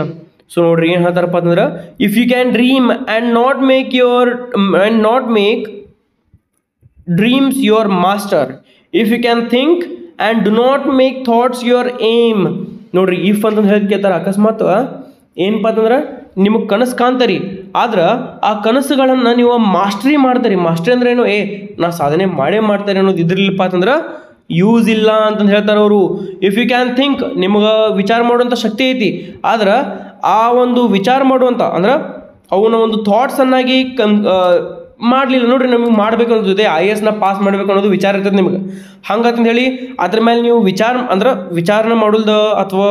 So ನೋಡ್ರಿ ಏನು ಹೇಳ್ತಾರಪ್ಪ ಅಂತಂದ್ರೆ, if you can dream and not make dreams your master, if you can think and do not make thoughts your aim. ನೋಡ್ರಿ, if ಅಂತಂದು ಹೇಳಿ ಕೇಳ್ತಾರೆ. ಅಕಸ್ಮಾತ್ ಏನಪ್ಪ ಅಂತಂದ್ರೆ ನಿಮಗೆ ಕನಸು ಕಾಣ್ತಾರಿ, ಆದ್ರೆ ಆ ಕನಸುಗಳನ್ನು ನೀವು ಮಾಸ್ಟ್ರಿ ಮಾಡ್ತಾರಿ. ಮಾಸ್ಟ್ರಿ ಅಂದ್ರೆ ಏನು, ನಾ ಸಾಧನೆ ಮಾಡ್ತಾರೆ ಅನ್ನೋದು ಇದ್ರಿಲ್ಲಪ್ಪ ಅಂತಂದ್ರೆ ಯೂಸ್ ಇಲ್ಲ ಅಂತಂದು ಹೇಳ್ತಾರೆ ಅವರು. ಇಫ್ ಯು ಕ್ಯಾನ್ ಥಿಂಕ್, ನಿಮ್ಗೆ ವಿಚಾರ ಮಾಡುವಂಥ ಶಕ್ತಿ ಐತಿ, ಆದ್ರೆ ಆ ಒಂದು ವಿಚಾರ ಮಾಡುವಂಥ ಅಂದ್ರೆ ಅವನ ಒಂದು ಥಾಟ್ಸನ್ನಾಗಿ ಮಾಡಲಿಲ್ಲ ನೋಡ್ರಿ, ನಮಗೆ ಮಾಡಬೇಕು ಅನ್ನೋದಿದೆ, IAS ಪಾಸ್ ಮಾಡಬೇಕು ಅನ್ನೋದು ವಿಚಾರ ಇರ್ತದೆ ನಿಮ್ಗೆ. ಹಂಗಂತ ಹೇಳಿ ಅದ್ರ ಮೇಲೆ ನೀವು ವಿಚಾರಣೆ ಮಾಡೋಲ್ದ ಅಥವಾ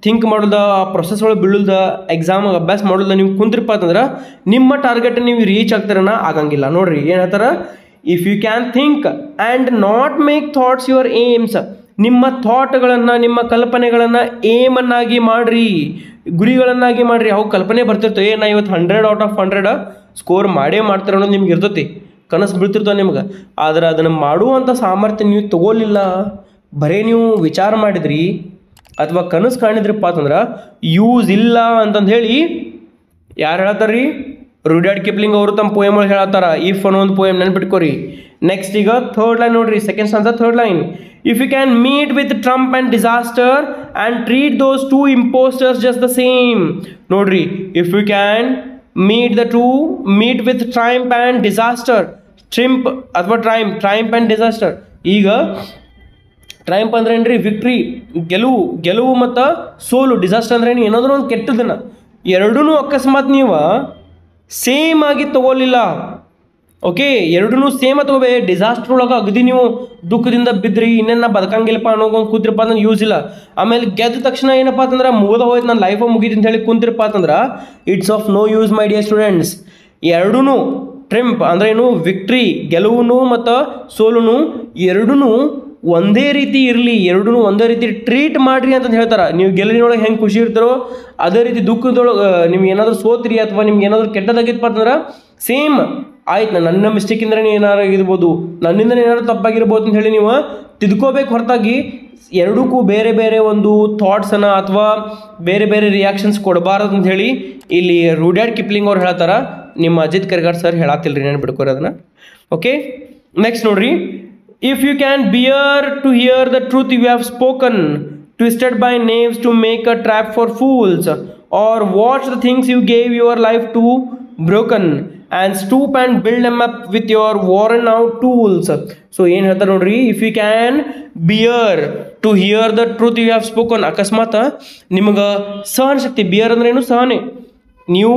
ಥಿಂಕ್ ಮಾಡೋಲ್ದ, ಆ ಪ್ರೊಸೆಸ್ ಒಳಗೆ ಬೀಳಲ್ದ, ಎಕ್ಸಾಮ್ ಅಭ್ಯಾಸ ಮಾಡೋಲ್ದ ನೀವು ಕುಂತಿರಪ್ಪ ಅಂತಂದ್ರೆ ನಿಮ್ಮ ಟಾರ್ಗೆಟ್ ನೀವು ರೀಚ್ ಆಗ್ತಾರನ ಆಗಂಗಿಲ್ಲ. ನೋಡ್ರಿ ಏನು ಹೇಳ್ತಾರೆ, if you can think and not make thoughts your aims, ನಿಮ್ಮ ಥಾಟ್ಗಳನ್ನು, ನಿಮ್ಮ ಕಲ್ಪನೆಗಳನ್ನು ಏಮನ್ನಾಗಿ ಮಾಡಿರಿ, ಗುರಿಗಳನ್ನಾಗಿ ಮಾಡಿರಿ. ಅವು ಕಲ್ಪನೆ ಬರ್ತಿರ್ತವೆ, ನಾ ಇವತ್ತು 100/100 ಸ್ಕೋರ್ ಮಾಡ್ತಾರೆ ಅನ್ನೋದು ನಿಮ್ಗೆ ಇರ್ತೈತಿ, ಕನಸು ಬೀಳ್ತಿರ್ತಾವೆ ನಿಮ್ಗೆ. ಆದರೆ ಅದನ್ನು ಮಾಡುವಂಥ ಸಾಮರ್ಥ್ಯ ನೀವು ತಗೋಲಿಲ್ಲ, ಬರೀ ನೀವು ವಿಚಾರ ಮಾಡಿದ್ರಿ ಅಥವಾ ಕನಸು ಕಾಣಿದ್ರಪ್ಪ ಅಂತಂದ್ರೆ ಯೂಸ್ ಇಲ್ಲ ಅಂತಂದು ಹೇಳಿ ಯಾರು ಹೇಳ್ತಾರೆ ರೀ? ರುಡ್ಯಾರ್ಡ್ ಕಿಪ್ಲಿಂಗ್ ಅವರು ತಮ್ಮ ಪೋಯಮ್ ಒಳಗೆ ಹೇಳತ್ತಾರ. ಇಫ್ ಅನ್ನೋ ಒಂದು ಪೋಯಮ್ ನೆನ್ಪಿಟ್ಕೋರಿ. ನೆಕ್ಸ್ಟ್ ಈಗ ಥರ್ಡ್ ಲೈನ್ ನೋಡ್ರಿ, second stanza third line. If you can meet with triumph and disaster and treat those 2 imposters just the same. ನೋಡ್ರಿ, if you can meet with triumph and disaster, triumph ಅಥವಾ triumph and disaster. ಈಗ ಟ್ರೈಂಪ್ ಅಂದ್ರೆ ಏನ್ರಿ? Victory, ಗೆಲುವು ಮತ್ತು ಸೋಲು. Disaster ಅಂದ್ರೆ ಏನು? ಏನಾದರೂ ಒಂದು ಕೆಟ್ಟದನ್ನ. ಎರಡೂ ಅಕಸ್ಮಾತ್ ನೀವು ಸೇಮ್ ಆಗಿ ತಗೋಲಿಲ್ಲ, ಓಕೆ, ಎರಡೂ ಸೇಮ್ ತಗೋಬೇ. ಡಿಸಾಸ್ಟರ್ ಒಳಗೆ ಅಗದಿ ನೀವು ದುಃಖದಿಂದ ಬಿದ್ರಿ, ಇನ್ನೇನು ಬದುಕಂಗಿಲ್ಲಪ್ಪ ಅನ್ನೋ ಕೂತಿರಪ್ಪ ಅಂದ್ರೆ ಯೂಸ್ ಇಲ್ಲ. ಆಮೇಲೆ ಗೆದ್ದ ತಕ್ಷಣ ಏನಪ್ಪ ಅಂತಂದ್ರೆ ಮುಗಿದ ಹೋಯ್ತು, ನನ್ನ ಲೈಫ್ ಮುಗಿದು ಅಂತ ಹೇಳಿ ಕುಂತಿರಪ್ಪ ಅಂತಂದ್ರೆ it's of no use my dear students. ಎರಡೂ ಟ್ರಿಂಪ್ ಅಂದ್ರೆ ಏನು? ವಿಕ್ಟ್ರಿ, ಗೆಲುವು ಮತ್ತು ಸೋಲು ಎರಡೂ ಒಂದೇ ರೀತಿ ಇರಲಿ, ಎರಡೂ ಒಂದೇ ರೀತಿ ಟ್ರೀಟ್ ಮಾಡಿರಿ ಅಂತ ಹೇಳ್ತಾರೆ. ನೀವು ಗೆಲುವಿನೊಳಗೆ ಹೆಂಗೆ ಖುಷಿ ಇರ್ತಾರೋ ಅದೇ ರೀತಿ ದುಃಖದೊಳಗೆ ನಿಮ್ಗೆ ಏನಾದರೂ ಸೋತ್ರಿ ಅಥವಾ ನಿಮ್ಗೆ ಏನಾದರೂ ಕೆಟ್ಟದಾಗಿತ್ತಪ್ಪ ಅಂತಂದ್ರೆ ಸೇಮ್ ಆಯ್ತು, ನನ್ನ ಮಿಸ್ಟೇಕಿಂದ್ರೆ ಏನಾರು ಇರ್ಬೋದು, ನನ್ನಿಂದ ಏನಾದ್ರು ತಪ್ಪಾಗಿರ್ಬೋದು ಅಂತ ಹೇಳಿ ನೀವು ತಿದ್ಕೋಬೇಕು. ಹೊರತಾಗಿ ಎರಡಕ್ಕೂ ಬೇರೆ ಬೇರೆ ಒಂದು ಥಾಟ್ಸನ್ನು ಅಥವಾ ಬೇರೆ ಬೇರೆ ರಿಯಾಕ್ಷನ್ಸ್ ಕೊಡಬಾರ್ದು ಅಂತ ಹೇಳಿ ಇಲ್ಲಿ ರುಡ್ಯಾರ್ಡ್ ಕಿಪ್ಲಿಂಗ್ ಅವ್ರು ಹೇಳ್ತಾರೆ. ನಿಮ್ಮ ಅಜಿತ್ ಕರ್ಗಾರ್ ಸರ್ ಹೇಳತ್ತಿಲ್ರಿ, ನೆನ್ಪಿಟ್ಕೋರಿ ಅದನ್ನು. ಓಕೆ, ನೆಕ್ಸ್ಟ್ ನೋಡ್ರಿ. If you can bear to hear the truth you have spoken, twisted by knaves to make a trap for fools, or watch the things you gave your life to broken and stoop and build them up with your worn out tools. So ಏನು ಹೇಳ್ತಾರೆ ನೋಡ್ರಿ, if you can bear to hear the truth you have spoken. ಅಕಸ್ಮಾತ್ ನಿಮಗೆ ಸಹನ ಶಕ್ತಿ, beer ಅಂದ್ರೆ ಏನು? ಸಹನೆ. ನೀವು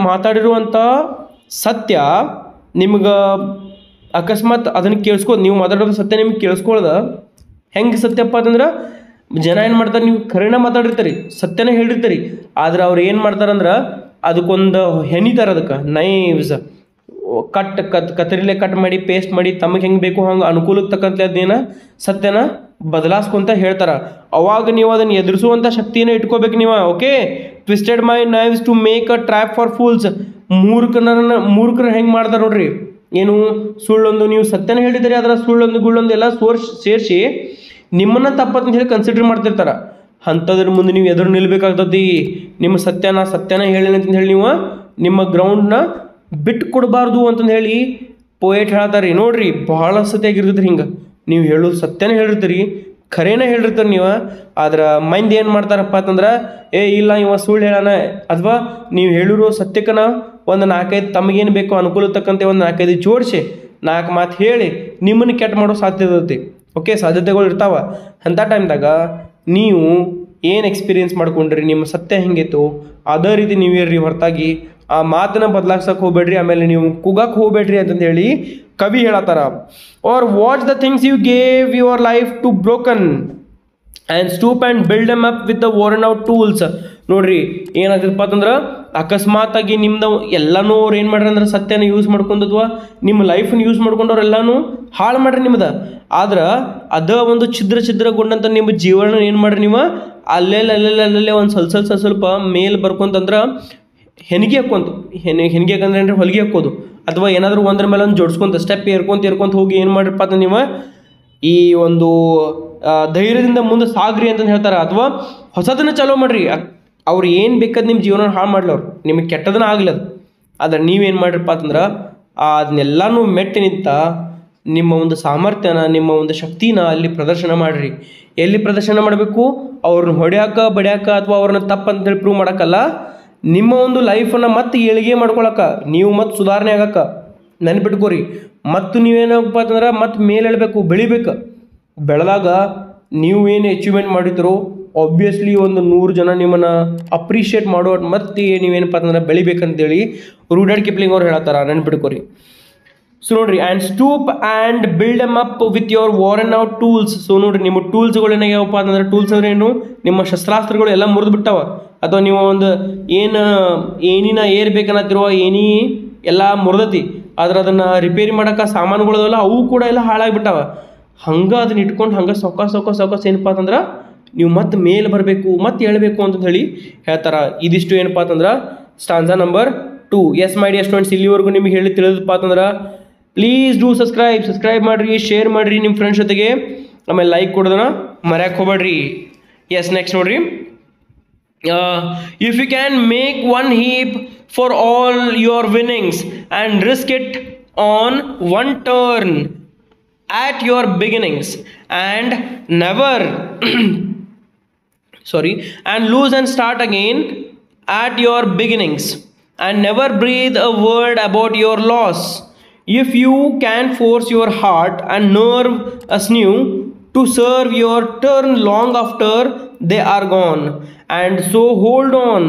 ಮಾತಾಡಿರುವಂಥ ಸತ್ಯ ನಿಮ್ಗೆ ಅಕಸ್ಮಾತ್ ಅದನ್ನು ಕೇಳಿಸ್ಕೋದು, ನೀವು ಮಾತಾಡೋದು ಸತ್ಯ ನಿಮ್ಗೆ ಕೇಳಿಸ್ಕೊಳ್ದ ಹೆಂಗೆ ಸತ್ಯಪ್ಪ ಅಂತಂದ್ರೆ ಜನ ಏನು ಮಾಡ್ತಾರೆ, ನೀವು ಖರೇನ ಮಾತಾಡಿರ್ತೀರಿ, ಸತ್ಯನೇ ಹೇಳಿರ್ತೀರಿ, ಆದ್ರೆ ಅವ್ರು ಏನು ಮಾಡ್ತಾರಂದ್ರೆ ಅದಕ್ಕೊಂದು ಹೆಣಿತಾರೆ, ಅದಕ್ಕೆ ನೈವ್ಸ್ ಕತ್ತರಿಲೆ ಕಟ್ ಮಾಡಿ ಪೇಸ್ಟ್ ಮಾಡಿ ತಮಗೆ ಹೆಂಗೆ ಬೇಕು ಹಂಗೆ ಅನುಕೂಲಕ್ಕೆ ತಕ್ಕಂತೆ ಅದನ್ನ ಸತ್ಯನ ಬದಲಾಯಿಸ್ಕೊಂತ ಹೇಳ್ತಾರೆ. ಅವಾಗ ನೀವು ಅದನ್ನು ಎದುರಿಸುವಂಥ ಶಕ್ತಿಯನ್ನು ಇಟ್ಕೋಬೇಕು ನೀವು. Okay, twisted my knives to make a trap for fools. ಮೂರ್ಖರು ಹೆಂಗೆ ಮಾಡ್ತಾರೆ ನೋಡ್ರಿ, ಏನು ಸುಳ್ಳೊಂದು ನೀವು ಸತ್ಯನ ಹೇಳಿದಿರಿ, ಅದರ ಸುಳ್ಳೊಂದು ಗುಳ್ಳೊಂದು ಎಲ್ಲ ಸೇರಿಸಿ ನಿಮ್ಮನ್ನು ತಪ್ಪಂತ ಹೇಳಿ ಕನ್ಸಿಡರ್ ಮಾಡ್ತಿರ್ತಾರೆ. ಅಂಥದ್ರ ಮುಂದೆ ನೀವು ಎದುರು ನಿಲ್ಬೇಕಾಗ್ತದೆ. ನಿಮ್ಮ ಸತ್ಯನ ಹೇಳಿಲ್ಲ ಅಂತ ಹೇಳಿ ನೀವು ನಿಮ್ಮ ಗ್ರೌಂಡ್ನ ಬಿಟ್ಟು ಕೊಡಬಾರ್ದು ಅಂತಂದು ಹೇಳಿ ಪೋಯೆಟ್ ಹೇಳ್ತಾರೆ. ನೋಡ್ರಿ, ಭಾಳ ಸತ್ಯಾಗಿರ್ತೈತ್ರಿ. ಹಿಂಗೆ ನೀವು ಹೇಳೋದು ಸತ್ಯನೇ ಹೇಳಿರ್ತೀರಿ, ಖರೇನ ಹೇಳಿರ್ತಾರೆ ನೀವು. ಆದ್ರೆ ಮಂದಿ ಏನು ಮಾಡ್ತಾರಪ್ಪ ಅಂತಂದ್ರೆ ಇಲ್ಲ ಇವ ಸುಳ್ಳು ಹೇಳೋಣ, ಅಥವಾ ನೀವು ಹೇಳಿರೋ ಸತ್ಯಕ್ಕನ ಒಂದು 4-5 ತಮಗೇನು ಬೇಕೋ ಅನುಕೂಲ ತಕ್ಕಂತೆ ಒಂದು 4-5 ಜೋಡಿಸಿ 4 ಮಾತು ಹೇಳಿ ನಿಮ್ಮನ್ನು ಕೆಟ್ಟ ಮಾಡೋ ಸಾಧ್ಯತೆ ಇರ್ತೈತಿ. ಓಕೆ, ಸಾಧ್ಯತೆಗಳು ಇರ್ತಾವೆ. ಅಂಥ ಟೈಮ್ದಾಗ ನೀವು ಏನು ಎಕ್ಸ್ಪೀರಿಯೆನ್ಸ್ ಮಾಡ್ಕೊಂಡ್ರಿ, ನಿಮ್ಮ ಸತ್ಯ ಹೆಂಗಿತ್ತು ಅದೇ ರೀತಿ ನೀವು ಇರ್ರಿ, ಹೊರತಾಗಿ ಆ ಮಾತನ್ನ ಬದಲಾಗ್ಸಕ್ಕೆ ಹೋಗ್ಬೇಡ್ರಿ, ಆಮೇಲೆ ನೀವು ಕೂಗಕ್ಕೆ ಹೋಗ್ಬೇಡ್ರಿ ಅಂತಂದು ಹೇಳಿ ಕವಿ ಹೇಳತ್ತಾರ. Or watch the things you gave your life to broken and stoop and build them up with the worn out tools. ನೋಡ್ರಿ, ಏನಾಗ್ತದಪ್ಪ ಅಂತಂದ್ರೆ ಅಕಸ್ಮಾತಾಗಿ ನಿಮ್ದು ಎಲ್ಲನೂ ಅವ್ರು ಏನು ಮಾಡ್ರಿ ಅಂದ್ರೆ ಸತ್ಯನ ಯೂಸ್ ಮಾಡ್ಕೊಂಡು ಅಥವಾ ನಿಮ್ಮ ಲೈಫನ್ನು ಯೂಸ್ ಮಾಡ್ಕೊಂಡವ್ರು ಎಲ್ಲನೂ ಹಾಳು ಮಾಡ್ರಿ ನಿಮ್ದು. ಆದ್ರೆ ಅದ ಒಂದು ಛಿದ್ರಗೊಂಡಂಥ ನಿಮ್ಮ ಜೀವನ ಏನು ಮಾಡ್ರಿ ನೀವು ಅಲ್ಲೇ ಒಂದು ಸ್ವಲ್ಪ ಮೇಲ್ ಬರ್ಕೊಂತಂದ್ರೆ ಹೆಣಿಗೆ ಹಾಕ್ಕೊಂತ, ಹೆಣಿಗೆ ಹಾಕಂದ್ರೆ ಏನ್ರಿ ಹೊಲಿಗೆ ಹಾಕೋದು, ಅಥವಾ ಏನಾದರೂ ಒಂದ್ರ ಮೇಲೆ ಒಂದು ಜೋಡಿಸ್ಕೊಂತ ಸ್ಟೆಪ್ ಏರ್ಕೊಂತ ಹೋಗಿ ಏನು ಮಾಡಿರಪ್ಪ ಅಂತ ನೀವು ಈ ಒಂದು ಧೈರ್ಯದಿಂದ ಮುಂದೆ ಸಾಗ್ರಿ ಅಂತಂದು ಹೇಳ್ತಾರೆ. ಅಥವಾ ಹೊಸದನ್ನು ಚಾಲೂ ಮಾಡಿರಿ. ಅವ್ರು ಏನು ಬೇಕಾದ್ರೆ ನಿಮ್ಮ ಜೀವನ ಹಾಳು ಮಾಡ್ಲವ್ರು, ನಿಮಗೆ ಕೆಟ್ಟದನ್ನ ಆಗಲಿ ಅದು. ಆದರೆ ನೀವೇನು ಮಾಡಿರಪ್ಪ ಅಂತಂದ್ರೆ ಅದನ್ನೆಲ್ಲನೂ ಮೆಟ್ಟಿ ನಿಂತ ನಿಮ್ಮ ಒಂದು ಸಾಮರ್ಥ್ಯನ, ನಿಮ್ಮ ಒಂದು ಶಕ್ತಿನ ಅಲ್ಲಿ ಪ್ರದರ್ಶನ ಮಾಡಿರಿ. ಎಲ್ಲಿ ಪ್ರದರ್ಶನ ಮಾಡಬೇಕು? ಅವ್ರನ್ನ ಹೊಡ್ಯಾಕ ಬಡ್ಯಾಕ ಅಥವಾ ಅವ್ರನ್ನ ತಪ್ಪಂತೇಳಿ ಪ್ರೂವ್ ಮಾಡೋಕ್ಕಲ್ಲ, ನಿಮ್ಮ ಒಂದು ಲೈಫನ್ನು ಮತ್ತೆ ಏಳಿಗೆ ಮಾಡ್ಕೊಳಕ್ಕೆ, ನೀವು ಮತ್ತೆ ಸುಧಾರಣೆ ಆಗಕ್ಕೆ ನೆನ್ಪಿಟ್ಕೋರಿ. ಮತ್ತು ನೀವೇನಾಗಪ್ಪ ಅಂತಂದ್ರೆ ಮತ್ತೆ ಮೇಲೆ ಹೇಳಬೇಕು, ಬೆಳಿಬೇಕು. ಬೆಳೆದಾಗ ನೀವು ಏನು ಅಚೀವ್ಮೆಂಟ್ ಮಾಡಿದ್ರು ಆಬ್ವಿಯಸ್ಲಿ ಒಂದು 100 ಜನ ನಿಮ್ಮನ್ನು ಅಪ್ರಿಷಿಯೇಟ್ ಮಾಡೋ ಮತ್ತೆ ನೀವೇನಪ್ಪ ಅಂತಂದ್ರೆ ಬೆಳಿಬೇಕಂತೇಳಿ ರೂಡರ್ಡ್ ಕಿಪ್ಲಿಂಗ್ ಅವ್ರು ಹೇಳತ್ತಾರ, ನೆನ್ಪಿಟ್ಕೋರಿ. ಸೊ ನೋಡ್ರಿ, and stoop and build M up with your Warren out tools. So ನೋಡ್ರಿ, ನಿಮ್ಮ ಟೂಲ್ಸ್ಗಳು ಏನಾಗ್ಯಾವಪ್ಪ ಅಂತಂದ್ರೆ, ಟೂಲ್ಸ್ ಅಂದ್ರೆ ಏನು, ನಿಮ್ಮ ಶಸ್ತ್ರಾಸ್ತ್ರಗಳು ಎಲ್ಲ ಮುರಿದು ಬಿಟ್ಟಾವ, ಅಥವಾ ನೀವು ಒಂದು ಏನಿನ ಏರ್ಬೇಕನ್ನತ್ತಿರುವ ಏನಿ ಎಲ್ಲ ಮುರಿದತಿ, ಆದ್ರೆ ಅದನ್ನು ರಿಪೇರಿ ಮಾಡೋಕೆ ಸಾಮಾನುಗಳದಲ್ಲ ಅವು ಕೂಡ ಎಲ್ಲ ಹಾಳಾಗಿಬಿಟ್ಟಾವ. ಹಂಗೆ ಅದನ್ನ ಇಟ್ಕೊಂಡು ಹಂಗೆ ಸೊಕ್ಕ ಏನಪ್ಪ ಅಂತಂದ್ರೆ ನೀವು ಮತ್ತೆ ಮೇಲೆ ಬರಬೇಕು, ಮತ್ತೆ ಹೇಳಬೇಕು ಅಂತ ಹೇಳಿ ಹೇಳ್ತಾರ. ಇದಿಷ್ಟು ಏನಪ್ಪ ಅಂತಂದ್ರೆ stanza number 2. Yes my dear students, ಇಲ್ಲಿವರೆಗೂ ನಿಮಗೆ ಹೇಳಿ ತಿಳಿದಪ್ಪ ಅಂತಂದ್ರೆ ಪ್ಲೀಸ್ ಡೂ ಸಬ್ಸ್ಕ್ರೈಬ್ ಮಾಡಿರಿ, ಶೇರ್ ಮಾಡಿರಿ ನಿಮ್ಮ ಫ್ರೆಂಡ್ಸ್ ಜೊತೆಗೆ, ಆಮೇಲೆ ಲೈಕ್ ಕೊಡೋದನ್ನ ಮರ್ಯಾಕೆ ಹೋಗ್ಬೇಡ್ರಿ. ಎಸ್, ನೆಕ್ಸ್ಟ್ ನೋಡ್ರಿ, if you can make one heap for all your winnings and risk it on one turn at your beginnings and never and lose and start again at your beginnings and never breathe a word about your loss. If you can force your heart and nerve anew to serve your turn long after they are gone, and so hold on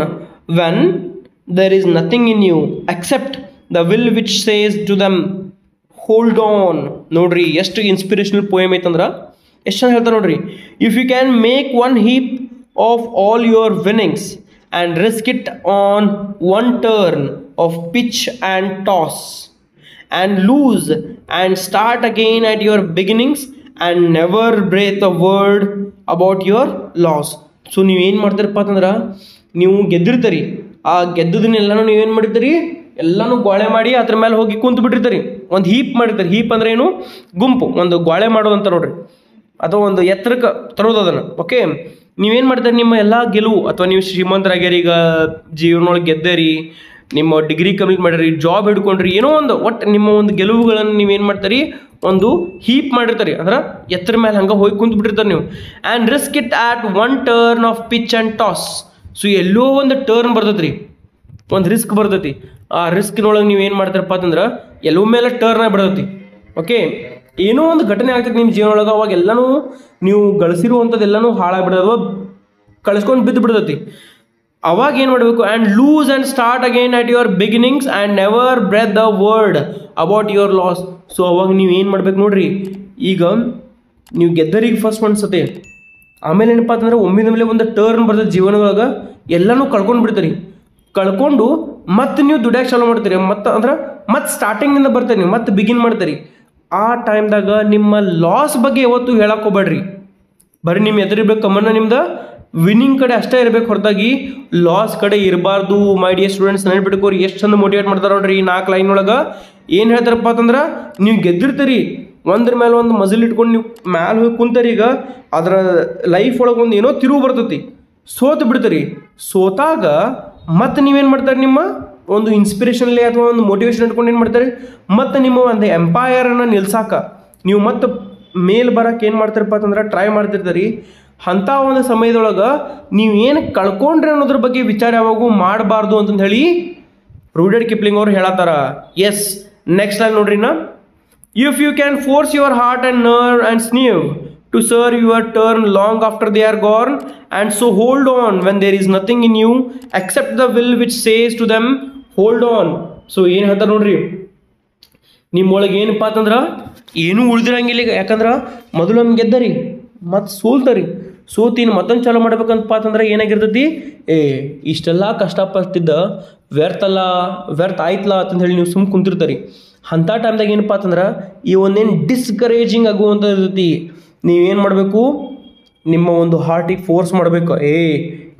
when there is nothing in you except the will which says to them hold on. ನೋಡ್ರಿ, ಎಷ್ಟು inspirational poem ಐತಂದ್ರೆ ಎಷ್ಟು ಚೆನ್ನಾಗಿ ಹೇಳ್ತಾರೆ ನೋಡ್ರಿ. If you can make one heap of all your winnings and risk it on one turn of pitch and toss and lose and start again at your beginnings and never breathe a word about your loss. So ನೀವೇನು ಮಾಡ್ತೀರಪ್ಪ ಅಂತಂದ್ರೆ, ನೀವು ಗೆದ್ದಿರ್ತೀರಿ, ಆ ಗೆದ್ದದನ್ನೆಲ್ಲನೂ ನೀವೇನು ಮಾಡಿರ್ತೀರಿ, ಎಲ್ಲನೂ ಗೋಳೆ ಮಾಡಿ ಅದ್ರ ಮೇಲೆ ಹೋಗಿ ಕುಂತು ಬಿಟ್ಟಿರ್ತೀರಿ, ಒಂದು ಹೀಪ್ ಮಾಡಿರ್ತೀರಿ. ಹೀಪ್ ಅಂದ್ರೆ ಏನು, ಗುಂಪು, ಒಂದು ಗೋಳೆ ಮಾಡೋದಂತ ನೋಡ್ರಿ, ಅಥವಾ ಒಂದು ಎತ್ತರಕ್ಕೆ ತರೋದು ಅದನ್ನು. ಓಕೆ, ನೀವೇನು ಮಾಡ್ತೀರಿ, ನಿಮ್ಮ ಎಲ್ಲ ಗೆಲುವು, ಅಥವಾ ನೀವು ಶ್ರೀಮಂತರಾಗ್ಯಾರಿ, ಈಗ ಜೀವನೊಳಗೆ ಗೆದ್ದೇರಿ, ನಿಮ್ಮ ಡಿಗ್ರಿ ಕಂಪ್ಲೀಟ್ ಮಾಡಿರಿ, ಜಾಬ್ ಹಿಡ್ಕೊಂಡ್ರಿ, ಏನೋ ಒಂದು ಒಟ್ಟು ನಿಮ್ಮ ಒಂದು ಗೆಲುವುಗಳನ್ನು ನೀವೇನು ಮಾಡ್ತೀರಿ, ಒಂದು ಹೀಪ್ ಮಾಡಿರ್ತಾರೆ, ಅಂದ್ರೆ ಎತ್ತರ ಮೇಲೆ ಹಂಗೆ ಹೋಗಿ ಕುಂತು ಬಿಟ್ಟಿರ್ತಾರೆ ನೀವು. And risk it at one turn of pitch and toss. So ಎಲ್ಲೋ ಒಂದು ಟರ್ನ್ ಬರ್ತೈತೆ ರೀ, ಒಂದು ರಿಸ್ಕ್ ಬರ್ತೈತಿ. ಆ ರಿಸ್ಕ್ನೊಳಗೆ ನೀವು ಏನು ಮಾಡ್ತಾರಪ್ಪ ಅಂತಂದ್ರೆ ಎಲ್ಲೋ ಮೇಲೆ ಟರ್ನ್ ಆಗಿ ಬಿಡ್ತೈತಿ. ಓಕೆ, ಏನೋ ಒಂದು ಘಟನೆ ಆಗ್ತೈತಿ ನಿಮ್ಮ ಜೀವನೊಳಗೆ, ಅವಾಗ ಎಲ್ಲನೂ ನೀವು ಗಳಿಸಿರುವಂಥದ್ದು ಎಲ್ಲನೂ ಹಾಳಾಗ್ಬಿಡ್ತದೆ, ಕಳಿಸ್ಕೊಂಡು ಬಿದ್ದು ಬಿಡ್ತೈತಿ. ಅವಾಗ ಏನು ಮಾಡಬೇಕು, and lose and start again at your beginnings and never breathe the word about your loss. So ಅವಾಗ ನೀವು ಏನು ಮಾಡ್ಬೇಕು ನೋಡ್ರಿ, ಈಗ ನೀವು ಗೆದ್ದರಿಗೆ ಫಸ್ಟ್ ಅನ್ಸತ್ತೆ, ಆಮೇಲೆ ಏನಪ್ಪ ಅಂತಂದ್ರೆ ಒಮ್ಮಿದ ಒಂದು ಟರ್ನ್ ಬರ್ತದೆ ಜೀವನದೊಳಗೆ, ಎಲ್ಲನೂ ಕಳ್ಕೊಂಡು ಬಿಡ್ತೀರಿ. ಕಳ್ಕೊಂಡು ಮತ್ತೆ ನೀವು ದುಡ್ಯಾಕೆ ಚಾಲು ಮಾಡ್ತೀರಿ, ಮತ್ತೆ ಸ್ಟಾರ್ಟಿಂಗಿಂದ ಬರ್ತೀರಿ, ನೀವು ಮತ್ತೆ ಬಿಗಿನ್ ಮಾಡ್ತೀರಿ. ಆ ಟೈಮ್ದಾಗ ನಿಮ್ಮ ಲಾಸ್ ಬಗ್ಗೆ ಯಾವತ್ತೂ ಹೇಳಕ್ಕೆ ಹೋಗ್ಬೇಡ್ರಿ, ಬರೀ ನಿಮ್ಮ ಎದುರಿರ್ಬೇಕು ಕಮ್ಮನ್ನ, ನಿಮ್ದು ವಿನ್ನಿಂಗ್ ಕಡೆ ಅಷ್ಟೇ ಇರಬೇಕು, ಹೊರತಾಗಿ ಲಾಸ್ ಕಡೆ ಇರಬಾರ್ದು. ಮೈ ಡಿಯರ್ ಸ್ಟೂಡೆಂಟ್ಸ್, ನೆನ್ಪಿಟ್ಕೋರಿ, ಎಷ್ಟು ಚಂದ ಮೋಟಿವೇಟ್ ಮಾಡ್ತಾರೆ ನೋಡ್ರಿ ಈ 4 ಲೈನ್ ಒಳಗೆ. ಏನು ಹೇಳ್ತಾರಪ್ಪ ಅಂತಂದ್ರೆ, ನೀವು ಗೆದ್ದಿರ್ತೀರಿ, ಒಂದ್ರ ಮೇಲೆ ಒಂದು ಮಜಲ್ ಇಟ್ಕೊಂಡು ನೀವು ಮ್ಯಾಲೆ ಹೋಗಿ ಕುಂತರಿ, ಈಗ ಅದರ ಲೈಫ್ ಒಳಗೆ ಒಂದು ಏನೋ ತಿರುವು ಬರ್ತೈತಿ, ಸೋತು ಬಿಡ್ತೀರಿ. ಸೋತಾಗ ಮತ್ತೆ ನೀವೇನು ಮಾಡ್ತಾರೆ, ನಿಮ್ಮ ಒಂದು ಇನ್ಸ್ಪಿರೇಷನ್ಲಿ ಅಥವಾ ಒಂದು ಮೋಟಿವೇಶನ್ ಇಟ್ಕೊಂಡು ಏನು ಮಾಡ್ತಾರೆ, ಮತ್ತು ನಿಮ್ಮ ಒಂದು ಎಂಪೈರನ್ನು ನಿಲ್ಸಾಕ ನೀವು ಮತ್ತೆ ಮೇಲ್ ಬರೋಕೆ ಏನು ಮಾಡ್ತಾರಪ್ಪ ಅಂತಂದ್ರೆ ಟ್ರೈ ಮಾಡ್ತಿರ್ತೀರಿ. ಅಂಥ ಒಂದು ಸಮಯದೊಳಗೆ ನೀವು ಏನು ಕಳ್ಕೊಂಡ್ರೆ ಅನ್ನೋದ್ರ ಬಗ್ಗೆ ವಿಚಾರ ಯಾವಾಗೂ ಮಾಡಬಾರ್ದು ಅಂತಂದು ಹೇಳಿ ರೂಡರ್ಡ್ ಕಿಪ್ಲಿಂಗ್ ಅವ್ರು ಹೇಳತ್ತಾರ. ಎಸ್, ನೆಕ್ಸ್ಟ್ ಲೈನ್ ನೋಡ್ರಿ, if you can force your heart and nerve and sinew to serve your turn long after they are gone, and so hold on when there is nothing in you except the will which says to them hold on. So ಏನು ಹೇಳ್ತಾರೆ ನೋಡ್ರಿ, ನಿಮ್ಮೊಳಗೆ ಏನಪ್ಪ ಅಂತಂದ್ರೆ ಏನೂ ಉಳಿದಿರಂಗಿಲ್ಲ. ಈಗ ಯಾಕಂದ್ರೆ ಮೊದಲು ನಮ್ಗೆ ಗೆದ್ದರಿ, ಮತ್ತು ಸೋಲ್ತರಿ, ಸೋತಿನ ಮತ್ತೊಂದು ಚಾಲೂ ಮಾಡ್ಬೇಕಂತಪ್ಪ ಅಂತಂದ್ರೆ ಏನಾಗಿರ್ತೈತಿ, ಇಷ್ಟೆಲ್ಲ ಕಷ್ಟಪಟ್ಟಿದ್ದ ವ್ಯರ್ಥ ಆಯ್ತಲ್ಲ ಅಂತಂದು ಹೇಳಿ ನೀವು ಸುಮ್ಮನೆ ಕುಂತಿರ್ತಾರೆ. ಅಂಥ ಟೈಮ್ದಾಗ ಏನಪ್ಪ ಅಂತಂದ್ರೆ ಈ ಒಂದೇನು ಡಿಸ್ಕರೇಜಿಂಗ್ ಆಗುವಂಥ ಇರ್ತೈತಿ. ನೀವೇನು ಮಾಡಬೇಕು, ನಿಮ್ಮ ಒಂದು ಹಾರ್ಟಿಗೆ ಫೋರ್ಸ್ ಮಾಡಬೇಕು,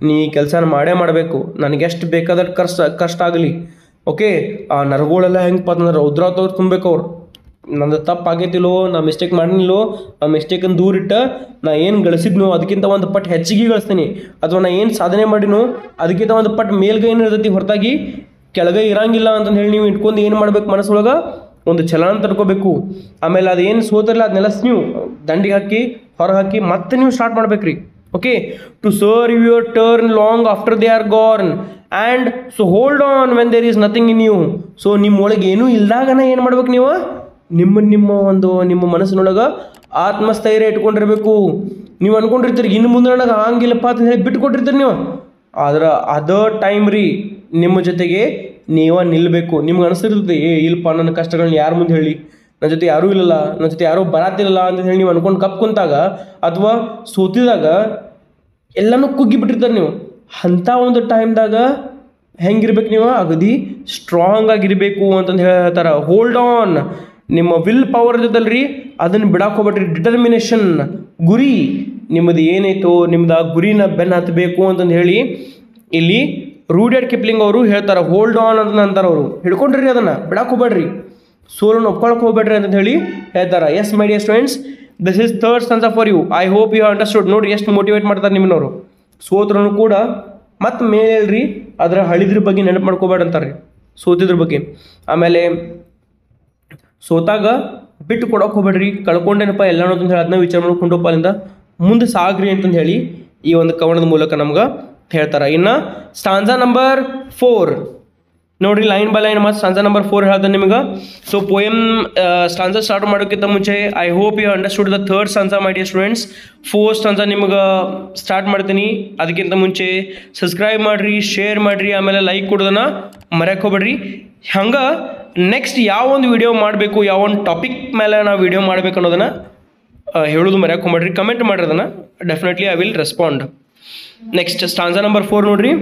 ನೀ ಕೆಲಸನ ಮಾಡಬೇಕು, ನನಗೆ ಎಷ್ಟು ಬೇಕಾದಷ್ಟು ಕಷ್ಟ ಆಗಲಿ. ಓಕೆ, ಆ ನರಗಳೆಲ್ಲ ಹೆಂಗಪ್ಪ ಅಂತಂದ್ರೆ ರೌದ್ರಾತವ್ರು ತುಂಬಬೇಕು. ಅವ್ರು ನಂದು ತಪ್ಪು ಆಗೈತಿಲ್ಲೋ, ನಾ ಮಿಸ್ಟೇಕ್ ಮಾಡಿನಿಲ್ಲೋ, ಆ ಮಿಸ್ಟೇಕನ್ನು ದೂರಿಟ್ಟ ನಾ ಏನು ಗಳಿಸಿದ್ನೋ ಅದಕ್ಕಿಂತ ಒಂದು ಪಟ್ಟು ಹೆಚ್ಚಿಗೆ ಗಳಿಸ್ತೀನಿ, ಅಥವಾ ನಾ ಏನು ಸಾಧನೆ ಮಾಡಿನೋ ಅದಕ್ಕಿಂತ ಒಂದು ಪಟ್ಟು ಮೇಲ್ಗೈ ಏನಿರ್ತೈತಿ, ಹೊರತಾಗಿ ಕೆಳಗೈ ಇರಂಗಿಲ್ಲ ಅಂತಂದು ಹೇಳಿ ನೀವು ಇಟ್ಕೊಂಡು ಏನು ಮಾಡ್ಬೇಕು, ಮನಸ್ಸೊಳಗೆ ಒಂದು ಛಲನ ತಡ್ಕೋಬೇಕು. ಆಮೇಲೆ ಅದೇನು ಸೋತಿರಲ್ಲ ಅದನ್ನೆಲ್ಲ ನೀವು ದಂಡಿಗೆ ಹಾಕಿ ಹೊರಗೆ ಹಾಕಿ ಮತ್ತೆ ನೀವು ಸ್ಟಾರ್ಟ್ ಮಾಡ್ಬೇಕ್ರಿ. Okay, to serve your turn long after they are gone and so hold on when there is nothing in you. So ನಿಮ್ಮ ಒಳಗೆ ಏನೂ ಇಲ್ದಾಗನ ಏನು ಮಾಡ್ಬೇಕು, ನೀವು ನಿಮ್ಮ ಮನಸ್ಸಿನೊಳಗೆ ಆತ್ಮಸ್ಥೈರ್ಯ ಇಟ್ಕೊಂಡಿರ್ಬೇಕು. ನೀವು ಅನ್ಕೊಂಡಿರ್ತೀರಿ ಇನ್ನು ಮುಂದೆ ನನಗೆ ಹಂಗಿಲ್ಲಪ್ಪ ಅಂತ ಹೇಳಿ ಬಿಟ್ಟು ಕೊಟ್ಟಿರ್ತೀರಿ ನೀವು. ಆದ್ರೆ ಅದ ಟೈಮ್ ರೀ ನಿಮ್ಮ ಜೊತೆಗೆ ನೀವ ನಿಲ್ಲಬೇಕು. ನಿಮ್ಗೆ ಅನಿಸಿರ್ತದೆ ಇಲ್ಲಪ್ಪ ನನ್ನ ಕಷ್ಟಗಳನ್ನ ಯಾರ ಮುಂದೆ ಹೇಳಿ, ನನ್ನ ಜೊತೆ ಯಾರೂ ಇಲ್ಲಲ್ಲ, ನನ್ನ ಜೊತೆ ಯಾರೂ ಬರಾತಿಲ್ಲ ಅಂತ ಹೇಳಿ ನೀವು ಅನ್ಕೊಂಡು ಕಪ್ ಕುಂತಾಗ ಅಥವಾ ಸೋತಿದಾಗ ಎಲ್ಲನೂ ಕುಗ್ಗಿಬಿಟ್ಟಿರ್ತಾರೆ ನೀವು. ಅಂಥ ಒಂದು ಟೈಮ್ದಾಗ ಹೆಂಗಿರ್ಬೇಕು ನೀವು ಅಗದಿ ಸ್ಟ್ರಾಂಗ್ ಆಗಿರಬೇಕು ಅಂತಂದು ಹೇಳ್ತಾರೆ. ಹೋಲ್ಡ್ ಆನ್, ನಿಮ್ಮ ವಿಲ್ ಪವರ್ ಇರ್ತದಲ್ರಿ ಅದನ್ನು ಬಿಡಕ್ಕೆ ಹೋಗ್ಬೇಡ್ರಿ. ಡಿಟರ್ಮಿನೇಷನ್, ಗುರಿ ನಿಮ್ಮದು ಏನೈತೋ ನಿಮ್ದು ಆ ಗುರಿನ ಬೆನ್ನು ಹತ್ತಬೇಕು ಅಂತಂದು ಹೇಳಿ ಇಲ್ಲಿ ರೂಡಿಯಾರ್ಡ್ ಕಿಪ್ಲಿಂಗ್ ಅವರು ಹೇಳ್ತಾರೆ. ಹೋಲ್ಡ್ ಆನ್ ಅಂತ ಅಂತಾರೆ ಅವರು. ಹಿಡ್ಕೊಂಡ್ರಿ ಅದನ್ನು ಬಿಡಕ್ಕೆ ಹೋಗ್ಬೇಡ್ರಿ, ಸೋಲನ್ನು ಒಪ್ಕೊಳಕ್ಕೆ ಹೋಗ್ಬೇಡ್ರಿ ಅಂತ ಹೇಳಿ ಹೇಳ್ತಾರೆ. Yes my dear students, this is third stanza for you. I hope you understood. ನೋಡಿರಿ ಎಷ್ಟು ಮೋಟಿವೇಟ್ ಮಾಡ್ತಾರೆ ನಿಮ್ಮನವರು. ಸೋತ್ರನು ಕೂಡ ಮತ್ತು ಮೇಲೆ ಹೇಳ್ರಿ ಅದರ ಹಳಿದ್ರ ಬಗ್ಗೆ ನೆನಪು ಮಾಡ್ಕೋಬೇಡ ಅಂತಾರೆ, ಸೋತಿದ್ರ ಬಗ್ಗೆ. ಆಮೇಲೆ ಸೋತಾಗ ಬಿಟ್ಟು ಕೊಡೋಕೆ ಹೋಗ್ಬೇಡ್ರಿ, ಕಳ್ಕೊಂಡೇನಪ್ಪ ಎಲ್ಲನೂ ಅಂತ ಹೇಳಿ ಅದನ್ನ ವಿಚಾರ ಮಾಡ್ಕೊಂಡಪ್ಪ ಅಲ್ಲಿಂದ ಮುಂದೆ ಸಾಗ್ರಿ ಅಂತಂದು ಹೇಳಿ ಈ ಒಂದು ಕವನದ ಮೂಲಕ ನಮ್ಗೆ ಹೇಳ್ತಾರೆ. ಇನ್ನು ಸ್ಟಾನ್ಸಾ ನಂಬರ್ 4 ನೋಡ್ರಿ, ಲೈನ್ ಬೈ ಲೈನ್ ಮತ್ತು ಸ್ಟಾನ್ಸಾ ನಂಬರ್ 4 ಹೇಳ್ತಾನೆ ನಿಮಗೆ. ಸೊ ಪೋಯಮ್ ಸ್ಟಾನ್ಸಾ ಸ್ಟಾರ್ಟ್ ಮಾಡೋಕ್ಕಿಂತ ಮುಂಚೆ I hope you understood the third stanza my dear students. 4th stanza ನಿಮ್ಗೆ ಸ್ಟಾರ್ಟ್ ಮಾಡ್ತೀನಿ. ಅದಕ್ಕಿಂತ ಮುಂಚೆ ಸಬ್ಸ್ಕ್ರೈಬ್ ಮಾಡಿರಿ, ಶೇರ್ ಮಾಡಿರಿ, ಆಮೇಲೆ ಲೈಕ್ ಕೊಡೋದನ್ನು ಮರೆಯೋಕೆ ಹೋಗ್ಬೇಡ್ರಿ. ಹಂಗೆ ನೆಕ್ಸ್ಟ್ ಯಾವ ಒಂದು ವಿಡಿಯೋ ಮಾಡಬೇಕು, ಯಾವ ಒಂದು ಟಾಪಿಕ್ ಮೇಲೆ ನಾವು ವಿಡಿಯೋ ಮಾಡಬೇಕು ಅನ್ನೋದನ್ನು ಹೇಳೋದು ಮರೆಯೋಕೆ ಹೋಗ್ಬೇಡ್ರಿ. ಕಮೆಂಟ್ ಮಾಡಿರಿ, ಅದನ್ನು definitely I will respond. Next ಸ್ಟಾನ್ಸಾ number 4 ನೋಡ್ರಿ.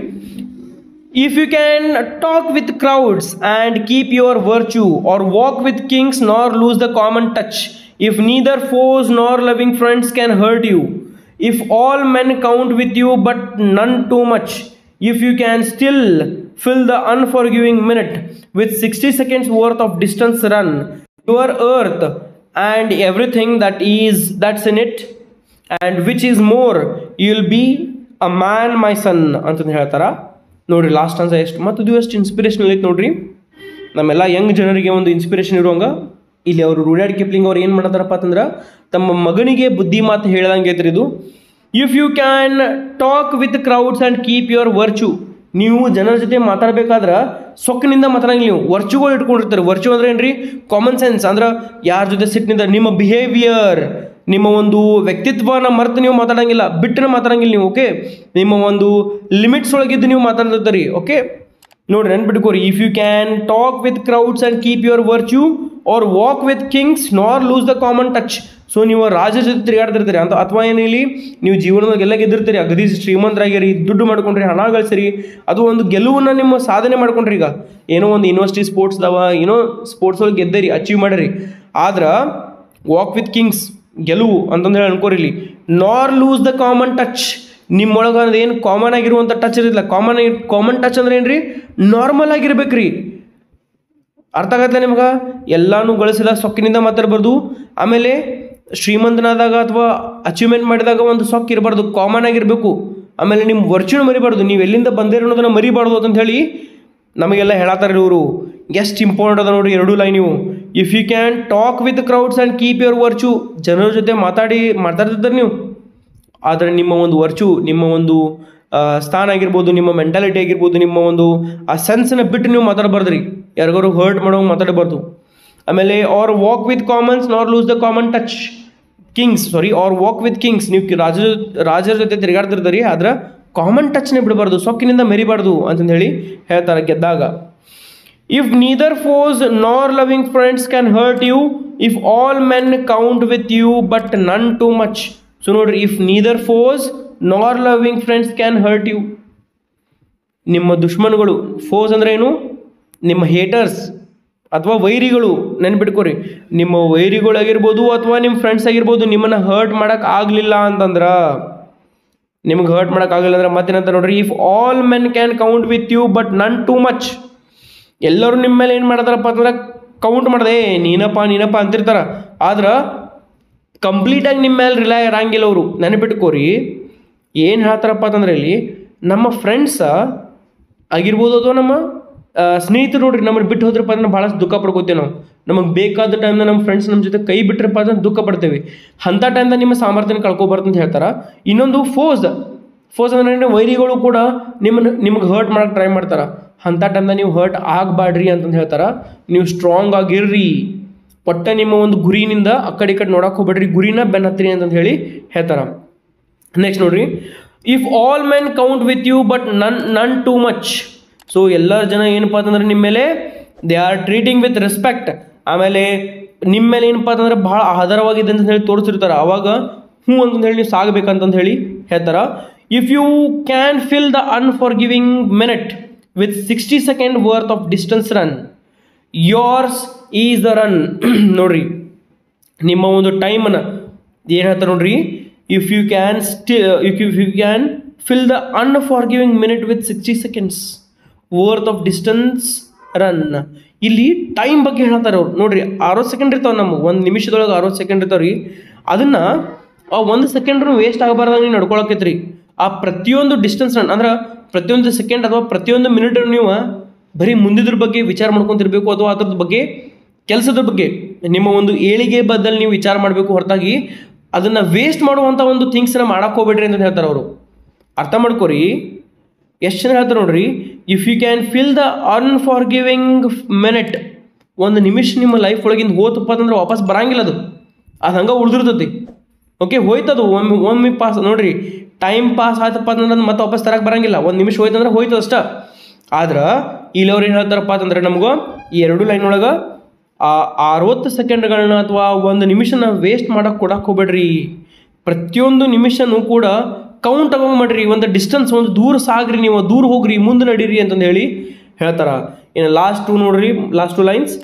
If you can talk with crowds and keep your virtue, or walk with kings nor lose the common touch, if neither foes nor loving friends can hurt you, if all men count with you but none too much, if you can still fill the unforgiving minute with 60 seconds worth of distance run, your earth and everything that's in it, and which is more, you'll be a man, my son ಅಂತ ಹೇಳ್ತಾರ. ನೋಡಿರಿ last answer ಎಷ್ಟು ಮತ್ತು ಇದು ಎಷ್ಟು inspirational ಐತೆ ನೋಡ್ರಿ. ನಮ್ಮೆಲ್ಲ ಯಂಗ್ ಜನರಿಗೆ ಒಂದು ಇನ್ಸ್ಪಿರೇಷನ್ ಇರುವಂಗ ಇಲ್ಲಿ ಅವರು ರೂಡಿಯಾರ್ಡ್ ಕಿಪ್ಲಿಂಗ್ ಅವ್ರು ಏನು ಮಾಡ್ತಾರಪ್ಪ ಅಂತಂದ್ರೆ ತಮ್ಮ ಮಗನಿಗೆ ಬುದ್ಧಿ ಮಾತು ಹೇಳ್ದಂಗೆ ಐತ್ರಿ ಇದು. If you can talk with crowds and keep your virtue, ನೀವು ಜನರ ಜೊತೆ ಮಾತಾಡಬೇಕಾದ್ರೆ ಸೊಕ್ಕಿನಿಂದ ಮಾತಾಡಂಗಿಲ್ಲ, ನೀವು ವರ್ಚುಗಳು ಇಟ್ಕೊಂಡಿರ್ತಾರೆ. ವರ್ಚು ಅಂದ್ರೆ ಏನ್ರಿ? Common sense. ಅಂದ್ರೆ ಯಾರ ಜೊತೆ ಸಿಟ್ಟಿನಿಂದ ನಿಮ್ಮ ಬಿಹೇವಿಯರ್, ನಿಮ್ಮ ಒಂದು ವ್ಯಕ್ತಿತ್ವನ ಮರೆತು ನೀವು ಮಾತಾಡಂಗಿಲ್ಲ, ಬಿಟ್ಟರೆ ಮಾತಾಡಂಗಿಲ್ಲ ನೀವು. ಓಕೆ, ನಿಮ್ಮ ಒಂದು ಲಿಮಿಟ್ಸ್ ಒಳಗಿದ್ದು ನೀವು ಮಾತಾಡ್ತೀರಿ. ಓಕೆ, ನೋಡ್ರಿ ನೆನ್ಪಿಟ್ಕೋರಿ. If you can talk with crowds and keep your virtue or walk with kings nor lose the common touch. So ನೀವು ರಾಜರ ಜೊತೆ ತಿರುಗಾಡ್ತಿರ್ತೀರಿ ಅಂತ, ಅಥವಾ ಏನಿಲ್ಲಿ ನೀವು ಜೀವನದಾಗ ಎಲ್ಲ ಗೆದ್ದಿರ್ತೀರಿ, ಅಗದಿ ಶ್ರೀಮಂತರಾಗಿರಿ, ದುಡ್ಡು ಮಾಡ್ಕೊಂಡ್ರಿ, ಹಣ ಗಳಿಸಿರಿ, ಅದು ಒಂದು ಗೆಲುವನ್ನು ನಿಮ್ಮ ಸಾಧನೆ ಮಾಡ್ಕೊಂಡ್ರಿ. ಈಗ ಏನೋ ಒಂದು ಯೂನಿವರ್ಸಿಟಿ ಸ್ಪೋರ್ಟ್ಸ್ದವ ಏನೋ ಸ್ಪೋರ್ಟ್ಸ್ ಒಳಗೆ ಗೆದ್ದೀರಿ, ಅಚೀವ್ ಮಾಡಿರಿ. ಆದ್ರೆ ವಾಕ್ ವಿತ್ ಕಿಂಗ್ಸ್ ಗೆಲುವು ಅಂತಂದು ಹೇಳಿ ಅನ್ಕೋರಿಲಿ. ನಾರ್ ಲೂಸ್ ದ ಕಾಮನ್ ಟಚ್, ನಿಮ್ಮೊಳಗೆ ಅದು ಏನು ಕಾಮನ್ ಆಗಿರುವಂಥ ಟಚ್ ಇರಲಿಲ್ಲ. ಕಾಮನ್ ಟಚ್ ಅಂದ್ರೆ ಏನು ರೀ? ನಾರ್ಮಲ್ ಆಗಿರ್ಬೇಕ್ರಿ. ಅರ್ಥ ಆಗತ್ತಲ್ಲ ನಿಮ್ಗೆ? ಎಲ್ಲಾನು ಗಳಿಸಿದಾಗ ಸೊಕ್ಕಿನಿಂದ ಮಾತಾಡಬಾರ್ದು. ಆಮೇಲೆ ಶ್ರೀಮಂತನಾದಾಗ ಅಥವಾ ಅಚೀವ್ಮೆಂಟ್ ಮಾಡಿದಾಗ ಒಂದು ಸೊಕ್ಕು ಇರಬಾರ್ದು, ಕಾಮನ್ ಆಗಿರಬೇಕು. ಆಮೇಲೆ ನಿಮ್ಮ ವರ್ಚುನ ಮರಿಬಾರ್ದು, ನೀವು ಎಲ್ಲಿಂದ ಬಂದಿರೋ ಅನ್ನೋದನ್ನು ಮರಿಬಾರ್ದು ಅಂತ ಹೇಳಿ ನಮಗೆಲ್ಲ ಹೇಳತ್ತಾರೆ ಇವರು. ಎಷ್ಟು ಇಂಪಾರ್ಟೆಂಟ್ ಅದ ನೋಡಿರಿ ಎರಡೂ ಲೈನ್ ನೀವು. If you can talk with crowds and keep your virtue, ಜನರ ಜೊತೆ ಮಾತಾಡ್ತಿದ್ದಾರೆ ನೀವು, ಆದರೆ ನಿಮ್ಮ ಒಂದು ವರ್ಚು, ನಿಮ್ಮ ಒಂದು ಸ್ಥಾನ ಆಗಿರ್ಬೋದು, ನಿಮ್ಮ ಮೆಂಟಾಲಿಟಿ ಆಗಿರ್ಬೋದು, ನಿಮ್ಮ ಒಂದು ಆ ಸೆನ್ಸನ್ನ ಬಿಟ್ಟು ನೀವು ಮಾತಾಡಬಾರ್ದು ರೀ, ಯಾರಿಗಾರು ಹರ್ಟ್ ಮಾಡೋ ಮಾತಾಡಬಾರ್ದು. ಆಮೇಲೆ or walk with commons nor lose the common touch or walk with kings, ನೀವು ರಾಜರ ಜೊತೆ ತಿರುಗಾಡ್ತಿರ್ತೀರಿ, ಆದ್ರೆ ಕಾಮನ್ ಟಚ್ನೇ ಬಿಡಬಾರ್ದು, ಸೊಕ್ಕಿನಿಂದ ಮೆರಿಬಾರ್ದು ಅಂತಂದು ಹೇಳಿ ಹೇಳ್ತಾರೆ ಗೆದ್ದಾಗ. If neither foes nor loving friends can hurt you, if all men count with you but none too much. So ನೋಡ್ರಿ, if neither foes nor loving friends can hurt you, ನಿಮ್ಮ ದುಶ್ಮನ್ಗಳು, ಫೋಸ್ ಅಂದ್ರೆ ಏನು? ನಿಮ್ಮ ಹೇಟರ್ಸ್ ಅಥವಾ ವೈರಿಗಳು. ನೆನ್ಪಿಟ್ಕೋರಿ, ನಿಮ್ಮ ವೈರಿಗಳಾಗಿರ್ಬೋದು ಅಥವಾ ನಿಮ್ಮ ಫ್ರೆಂಡ್ಸ್ ಆಗಿರ್ಬೋದು, ನಿಮ್ಮನ್ನು ಹರ್ಟ್ ಮಾಡೋಕೆ ಆಗಲಿಲ್ಲ ಅಂತಂದ್ರೆ, ನಿಮ್ಗೆ ಹರ್ಟ್ ಮಾಡೋಕ್ಕಾಗಲಿಲ್ಲ ಅಂದ್ರೆ ಮತ್ತೇನಂತ ನೋಡ್ರಿ, if all men can count with you but none too much. ಎಲ್ಲರೂ ನಿಮ್ಮ ಮೇಲೆ ಏನು ಮಾಡ್ತಾರಪ್ಪ ಅಂತಂದ್ರೆ ಕೌಂಟ್ ಮಾಡಿದೆ, ನೀನಪ್ಪ ಅಂತಿರ್ತಾರ, ಆದ್ರೆ ಕಂಪ್ಲೀಟಾಗಿ ನಿಮ್ಮ ಮೇಲೆ ರಿಲೈ ಇರಂಗಿಲ್ಲ ಅವರು. ನೆನಪಿಟ್ಕೋರಿ, ಏನು ಹೇಳ್ತಾರಪ್ಪ ಅಂತಂದ್ರೆ ಇಲ್ಲಿ ನಮ್ಮ ಫ್ರೆಂಡ್ಸ ಆಗಿರ್ಬೋದು ಅಥವಾ ನಮ್ಮ ಸ್ನೇಹಿತರು ನೋಡ್ರಿ, ನಮ್ಮನ್ನು ಬಿಟ್ಟು ಹೋದ್ರಪ್ಪ ಅಂದ್ರೆ ಭಾಳಷ್ಟು ದುಃಖ ಪಡ್ಕೋತೀವಿ ನಾವು. ನಮಗೆ ಬೇಕಾದ ಟೈಮ್ನ ನಮ್ಮ ಫ್ರೆಂಡ್ಸ್ ನಮ್ಮ ಜೊತೆ ಕೈ ಬಿಟ್ರಪ್ಪ ಅಂದ್ರೆ ದುಃಖ ಪಡ್ತೇವೆ. ಅಂಥ ಟೈಮ್ದಾಗ ನಿಮ್ಮ ಸಾಮರ್ಥ್ಯನ ಕಳ್ಕೊಬಾರ್ದು ಅಂತ ಹೇಳ್ತಾರೆ. ಇನ್ನೊಂದು ಫೋಸ್ ಅಂದ್ರೆ ವೈರಿಗಳು ಕೂಡ ನಿಮಗೆ ಹರ್ಟ್ ಮಾಡೋಕೆ ಟ್ರೈ ಮಾಡ್ತಾರೆ. ಅಂಥ ಟೈಮ್ದಾಗ ನೀವು ಹರ್ಟ್ ಆಗಬಾಡ್ರಿ ಅಂತಂದು ಹೇಳ್ತಾರೆ. ನೀವು ಸ್ಟ್ರಾಂಗ್ ಆಗಿರ್ರಿ, ಒಟ್ಟ ನಿಮ್ಮ ಒಂದು ಗುರಿನಿಂದ ಆ ಕಡೆ ಈ ಕಡೆ ನೋಡಕ್ಕೆ ಹೋಗ್ಬೇಡ್ರಿ, ಗುರಿನ ಬೆನ್ನ ಹತ್ತಿರಿ ಅಂತ ಹೇಳಿ ಹೇಳ್ತಾರ. ನೆಕ್ಸ್ಟ್ ನೋಡ್ರಿ, if all men count with you but none too much. So ಎಲ್ಲ ಜನ ಏನಪ್ಪ ಅಂತಂದ್ರೆ ನಿಮ್ಮ ಮೇಲೆ they are treating with respect, ಆಮೇಲೆ ನಿಮ್ಮ ಮೇಲೆ ಏನಪ್ಪ ಅಂತಂದ್ರೆ ಭಾಳ ಆಧಾರವಾಗಿದೆ ಅಂತ ಹೇಳಿ ತೋರಿಸಿರ್ತಾರೆ, ಅವಾಗ ಹ್ಞೂ ಅಂತಂದು ಹೇಳಿ ನೀವು ಸಾಗಬೇಕಂತಂದು ಹೇಳಿ ಹೇಳ್ತಾರ. If you can fill the unforgiving minute with 60 second worth of distance run, yours is the run. ನೋಡ್ರಿ ನಿಮ್ಮ ಒಂದು ಟೈಮನ್ನು ಏನು ಹೇಳ್ತಾರೆ ನೋಡ್ರಿ, if you can fill the unforgiving minute with 60 seconds worth of distance run. ಇಲ್ಲಿ ಟೈಮ್ ಬಗ್ಗೆ ಹೇಳ್ತಾರೆ ಅವ್ರು. ನೋಡ್ರಿ 60 ಸೆಕೆಂಡ್ ಇರ್ತಾವೆ, ನಮ್ಮ ಒಂದು ನಿಮಿಷದೊಳಗೆ 60 ಸೆಕೆಂಡ್ ಇರ್ತಾವೆ ರೀ. ಅದನ್ನು ಆ 1 ಸೆಕೆಂಡ್ರು ವೇಸ್ಟ್ ಆಗಬಾರ್ದಾಗ ನೀವು ನಡ್ಕೊಳಕೈತ್ರಿ. ಆ ಪ್ರತಿಯೊಂದು ಡಿಸ್ಟೆನ್ಸ್ ರನ್ ಅಂದ್ರೆ ಪ್ರತಿಯೊಂದು ಸೆಕೆಂಡ್ ಅಥವಾ ಪ್ರತಿಯೊಂದು ಮಿನಿಟ್ ನೀವು ಬರೀ ಮುಂದಿದ್ರ ಬಗ್ಗೆ ವಿಚಾರ ಮಾಡ್ಕೊತಿರ್ಬೇಕು, ಅಥವಾ ಅದ್ರದ್ದು ಬಗ್ಗೆ ಕೆಲಸದ ಬಗ್ಗೆ ನಿಮ್ಮ ಒಂದು ಏಳಿಗೆ ಬದಲು ನೀವು ವಿಚಾರ ಮಾಡಬೇಕು, ಹೊರತಾಗಿ ಅದನ್ನು ವೇಸ್ಟ್ ಮಾಡುವಂಥ ಒಂದು ಥಿಂಗ್ಸ್ನ ಮಾಡಕ್ಕೆ ಹೋಗ್ಬೇಡ್ರಿ ಅಂತ ಹೇಳ್ತಾರೆ ಅವರು. ಅರ್ಥ ಮಾಡ್ಕೋರಿ, ಎಷ್ಟು ಜನ ಹೇಳ್ತಾರೆ ನೋಡ್ರಿ, if you can fill the unforgiving minute, ಒಂದು ನಿಮಿಷ ನಿಮ್ಮ ಲೈಫ್ ಒಳಗಿಂದ ಹೋತಪ್ಪ ಅಂತಂದ್ರೆ ವಾಪಸ್ ಬರಂಗಿಲ್ಲ, ಅದು ಹಂಗೆ ಉಳಿದಿರ್ತೈತಿ. ಓಕೆ, ಹೋಯ್ತದು ಒಮ್ಮೆ ಪಾಸ್. ನೋಡ್ರಿ ಟೈಮ್ ಪಾಸ್ ಆಯ್ತಪ್ಪ ಅಂತಂದ್ರೆ ಮತ್ತೆ ವಾಪಸ್ ತರಕ್ಕೆ ಬರಂಗಿಲ್ಲ. ಒಂದು ನಿಮಿಷ ಹೋಯ್ತಂದ್ರೆ ಹೋಯ್ತು ಅಷ್ಟ. ಆದ್ರೆ ಇಲ್ಲಿ ಅವ್ರು ಏನು ಹೇಳ್ತಾರಪ್ಪ ಅಂತಂದ್ರೆ ನಮಗೂ ಈ 2 ಲೈನ್ ಒಳಗೆ 60 ಸೆಕೆಂಡ್ಗಳನ್ನ ಅಥವಾ 1 ನಿಮಿಷನ ವೇಸ್ಟ್ ಮಾಡಕ್ಕೆ ಕೊಡಕ್ಕೆ ಹೋಗ್ಬೇಡ್ರಿ. ಪ್ರತಿಯೊಂದು ನಿಮಿಷನೂ ಕೂಡ ಕೌಂಟ್ ಆಗೋಂಗೆ ಮಾಡ್ರಿ. ಒಂದು ಡಿಸ್ಟೆನ್ಸ್, ಒಂದು ದೂರ ಸಾಗ್ರಿ, ನೀವು ದೂರ ಹೋಗ್ರಿ, ಮುಂದೆ ನಡೀರಿ ಅಂತಂದು ಹೇಳಿ ಹೇಳ್ತಾರ. ಇನ್ನು last 2 lines,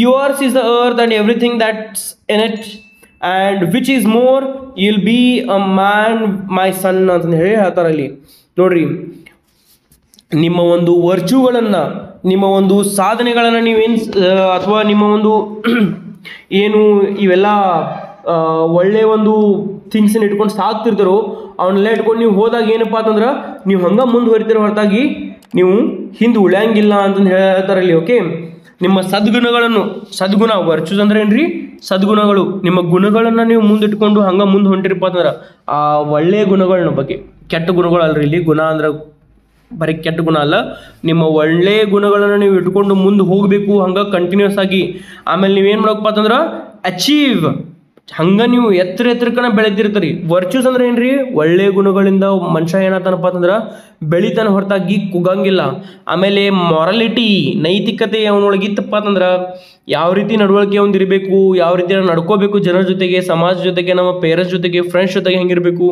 yours is the earth and everything that's in it, and which is more, you'll be a man my son ಅಂತಂದು ಹೇಳಿ ಹೇಳ್ತಾರ. ಇಲ್ಲಿ ನೋಡ್ರಿ, ನಿಮ್ಮ ಒಂದು ವರ್ಚುಗಳನ್ನು, ನಿಮ್ಮ ಒಂದು ಸಾಧನೆಗಳನ್ನು ನೀವೇನು ಅಥವಾ ನಿಮ್ಮ ಒಂದು ಏನು ಇವೆಲ್ಲ ಒಳ್ಳೆಯ ಒಂದು ಥಿಂಗ್ಸನ್ನು ಇಟ್ಕೊಂಡು ಸಾಕ್ತಿರ್ತಾರೋ ಅವನ್ನೆಲ್ಲ ಇಟ್ಕೊಂಡು ನೀವು ಹೋದಾಗ ಏನಪ್ಪ ಅಂತಂದ್ರೆ ನೀವು ಹಂಗೆ ಮುಂದುವರಿತಿರೋ ಹೊರತಾಗಿ ನೀವು ಹಿಂದೆ ಉಳಿಯಂಗಿಲ್ಲ ಅಂತಂದು ಹೇಳ್ತಾರಲ್ಲಿ. ಓಕೆ, ನಿಮ್ಮ ಸದ್ಗುಣ ವರ್ಚುಸ್ ಅಂದ್ರೆ ಏನ್ರಿ, ಸದ್ಗುಣಗಳು, ನಿಮ್ಮ ಗುಣಗಳನ್ನು ನೀವು ಮುಂದಿಟ್ಕೊಂಡು ಹಂಗೆ ಮುಂದೆ ಹೊಂಟಿರಪ್ಪ ಅಂತಂದ್ರೆ ಆ ಒಳ್ಳೆಯ ಗುಣಗಳನ್ನ ಬಗ್ಗೆ, ಕೆಟ್ಟ ಗುಣಗಳು ಅಲ್ರಿ. ಇಲ್ಲಿ ಗುಣ ಅಂದ್ರೆ ಬರೀ ಕೆಟ್ಟ ಗುಣ ಅಲ್ಲ, ನಿಮ್ಮ ಒಳ್ಳೆಯ ಗುಣಗಳನ್ನು ನೀವು ಇಟ್ಕೊಂಡು ಮುಂದೆ ಹೋಗಬೇಕು ಹಂಗೆ ಕಂಟಿನ್ಯೂಸ್ ಆಗಿ. ಆಮೇಲೆ ನೀವೇನು ಮಾಡಬೇಕಪ್ಪ ಅಂತಂದ್ರೆ ಅಚೀವ್, ಹಂಗೆ ನೀವು ಎತ್ತರಕ್ಕನ ಬೆಳೆದಿರ್ತೀರಿ. ವರ್ಚ್ಯೂಸ್ ಅಂದ್ರೆ ಏನ್ರಿ, ಒಳ್ಳೆಯ ಗುಣಗಳಿಂದ ಮನುಷ್ಯ ಏನಾಗ್ತಾನಪ್ಪ ಅಂತಂದ್ರೆ ಬೆಳಿತಾನೆ ಹೊರತಾಗಿ ಕುಗಂಗಿಲ್ಲ. ಆಮೇಲೆ ಮಾರಲಿಟಿ, ನೈತಿಕತೆ ಅವನೊಳಗಿತ್ತಪ್ಪ ಅಂತಂದ್ರೆ ಯಾವ ರೀತಿ ನಡವಳಿಕೆ ಒಂದು ಇರಬೇಕು, ಯಾವ ರೀತಿ ನಡ್ಕೋಬೇಕು ಜನರ ಜೊತೆಗೆ, ಸಮಾಜ ಜೊತೆಗೆ, ನಮ್ಮ ಪೇರೆಂಟ್ಸ್ ಜೊತೆಗೆ, ಫ್ರೆಂಡ್ಸ್ ಜೊತೆಗೆ ಹೆಂಗಿರಬೇಕು,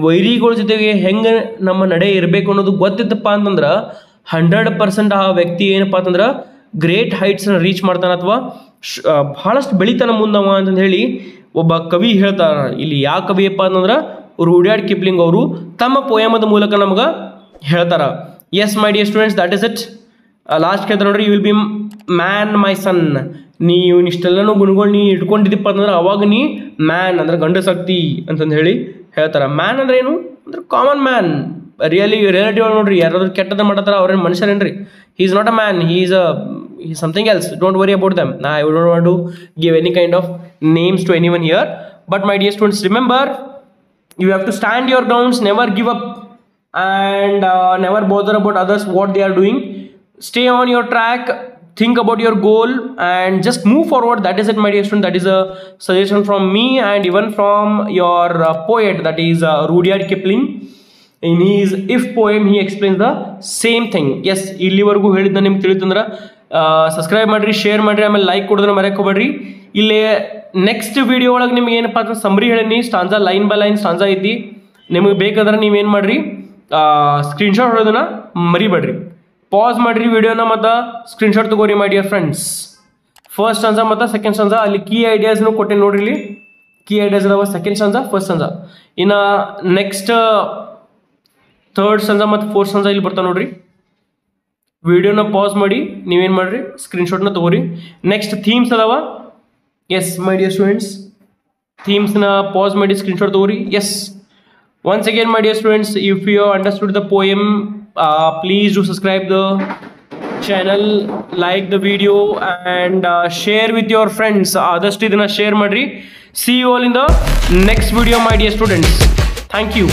ವೈರಿಗಳ ಜೊತೆಗೆ ಹೆಂಗೆ ನಮ್ಮ ನಡೆ ಇರಬೇಕು ಅನ್ನೋದು ಗೊತ್ತಿತ್ತಪ್ಪ ಅಂತಂದ್ರೆ 100% ಆ ವ್ಯಕ್ತಿ ಏನಪ್ಪ ಅಂತಂದ್ರೆ ಗ್ರೇಟ್ ಹೈಟ್ಸ್ನ ರೀಚ್ ಮಾಡ್ತಾನೆ, ಅಥವಾ ಭಾಳಷ್ಟು ಬೆಳಿತಾನೆ ಮುಂದವ ಅಂತಂದು ಹೇಳಿ ಒಬ್ಬ ಕವಿ ಹೇಳ್ತಾರ. ಇಲ್ಲಿ ಯಾವ ಕವಿಯಪ್ಪ ಅಂತಂದ್ರೆ ರೂಡ್ಯಾರ್ಡ್ ಕಿಪ್ಲಿಂಗ್ ಅವರು ತಮ್ಮ ಪೋಯಮದ ಮೂಲಕ ನಮ್ಗೆ ಹೇಳ್ತಾರ. Yes my dear students, that is it. Last ಕೇಳ್ತಾರೆ ನೋಡ್ರಿ, you will be man my son. ನೀವು ಇಷ್ಟೆಲ್ಲನೂ ಗುಣಗಳು ನೀ ಇಟ್ಕೊಂಡಿದ್ದಪ್ಪ ಅಂತಂದ್ರೆ ಅವಾಗ ನೀ ಮ್ಯಾನ್ ಅಂದ್ರೆ ಗಂಡ ಶಕ್ತಿ ಅಂತಂದು ಹೇಳಿ ಹೇಳ್ತಾರ. ಮ್ಯಾನ್ ಅಂದ್ರೆ ಏನು ಅಂದ್ರೆ ಕಾಮನ್ ಮ್ಯಾನ್. ರಿಲೇಟಿವ್ ನೋಡ್ರಿ, ಯಾರಾದ್ರೂ ಕೆಟ್ಟದ ಮಾಡತ್ತಾರ ಅವ್ರೇನು ಮನುಷ್ಯರೇನ್ರಿ? he is not a man, he is something else. Don't worry about them. I don't want to give any kind of names to anyone here, but my dear students, remember, you have to stand your grounds, never give up, and never bother about others what they are doing. Stay on your track, think about your goal, and just move forward. That is it, my dear student. That is a suggestion from me and even from your poet, that is Rudyard Kipling. In his If poem, he explains the same thing. Yes, ಇಲ್ಲಿವರೆಗೂ ಹೇಳಿದ್ದ ನಿಮ್ಗೆ ತಿಳಿತಂದ್ರೆ subscribe ಮಾಡಿರಿ, share ಮಾಡಿರಿ, ಆಮೇಲೆ like ಕೊಡೋದನ್ನ ಮರೆಯಕ್ಕೆ ಹೋಗ್ಬೇಡ್ರಿ. ಇಲ್ಲಿ next video ಒಳಗೆ ನಿಮ್ಗೆ ಏನಪ್ಪ ಅಂದ್ರೆ ಸಮ್ರಿ ಹೇಳೀನಿ, stanza line by line stanza ಐತಿ. ನಿಮಗೆ ಬೇಕಾದ್ರೆ ನೀವೇನು ಮಾಡಿರಿ, ಸ್ಕ್ರೀನ್ಶಾಟ್ ಹೊಡೋದನ್ನ ಮರಿಬೇಡ್ರಿ. ಪಾಸ್ ಮಾಡಿರಿ ವಿಡಿಯೋನ ಮತ್ತು ಸ್ಕ್ರೀನ್ಶಾಟ್ ತಗೋರಿ ಮೈ ಡಿಯರ್ ಫ್ರೆಂಡ್ಸ್. ಫಸ್ಟ್ ಸ್ಟಾನ್ಸಾ ಮತ್ತು ಸೆಕೆಂಡ್ ಸ್ಟಾನ್ಸಾ ಅಲ್ಲಿ ಕೀ ಐಡಿಯಾಸ್ನು ಕೊಟ್ಟೆ ನೋಡ್ರಿ. ಇಲ್ಲಿ ಕೀ ಐಡಿಯಾಸ್ ಅದಾವ, ಸೆಕೆಂಡ್ ಸ್ಟಾನ್ಸಾ, ಫಸ್ಟ್ ಸ್ಟಾನ್ಸಾ. ಇನ್ನು ನೆಕ್ಸ್ಟ್ ಥರ್ಡ್ ಸ್ಟಾನ್ಸಾ ಮತ್ತು ಫೋರ್ತ್ ಸ್ಟಾನ್ಸಾ ಇಲ್ಲಿ ಬರ್ತಾ ನೋಡ್ರಿ. ವಿಡಿಯೋನ ಪಾಸ್ ಮಾಡಿ ನೀವೇನು ಮಾಡಿರಿ, ಸ್ಕ್ರೀನ್ಶಾಟ್ನ ತಗೋರಿ. ನೆಕ್ಸ್ಟ್ ಥೀಮ್ಸ್ ಅದಾವ. ಎಸ್ ಮೈ ಡಿಯರ್ ಸ್ಟೂಡೆಂಟ್ಸ್, ಥೀಮ್ಸ್ನ ಪಾಸ್ ಮಾಡಿ ಸ್ಕ್ರೀನ್ಶಾಟ್ ತಗೋರಿ. Yes, once again my dear students, if you have understood the poem, please do subscribe the channel, like the video, and share with your friends. Adashtu idana share madri. See you all in the next video, my dear students. Thank you.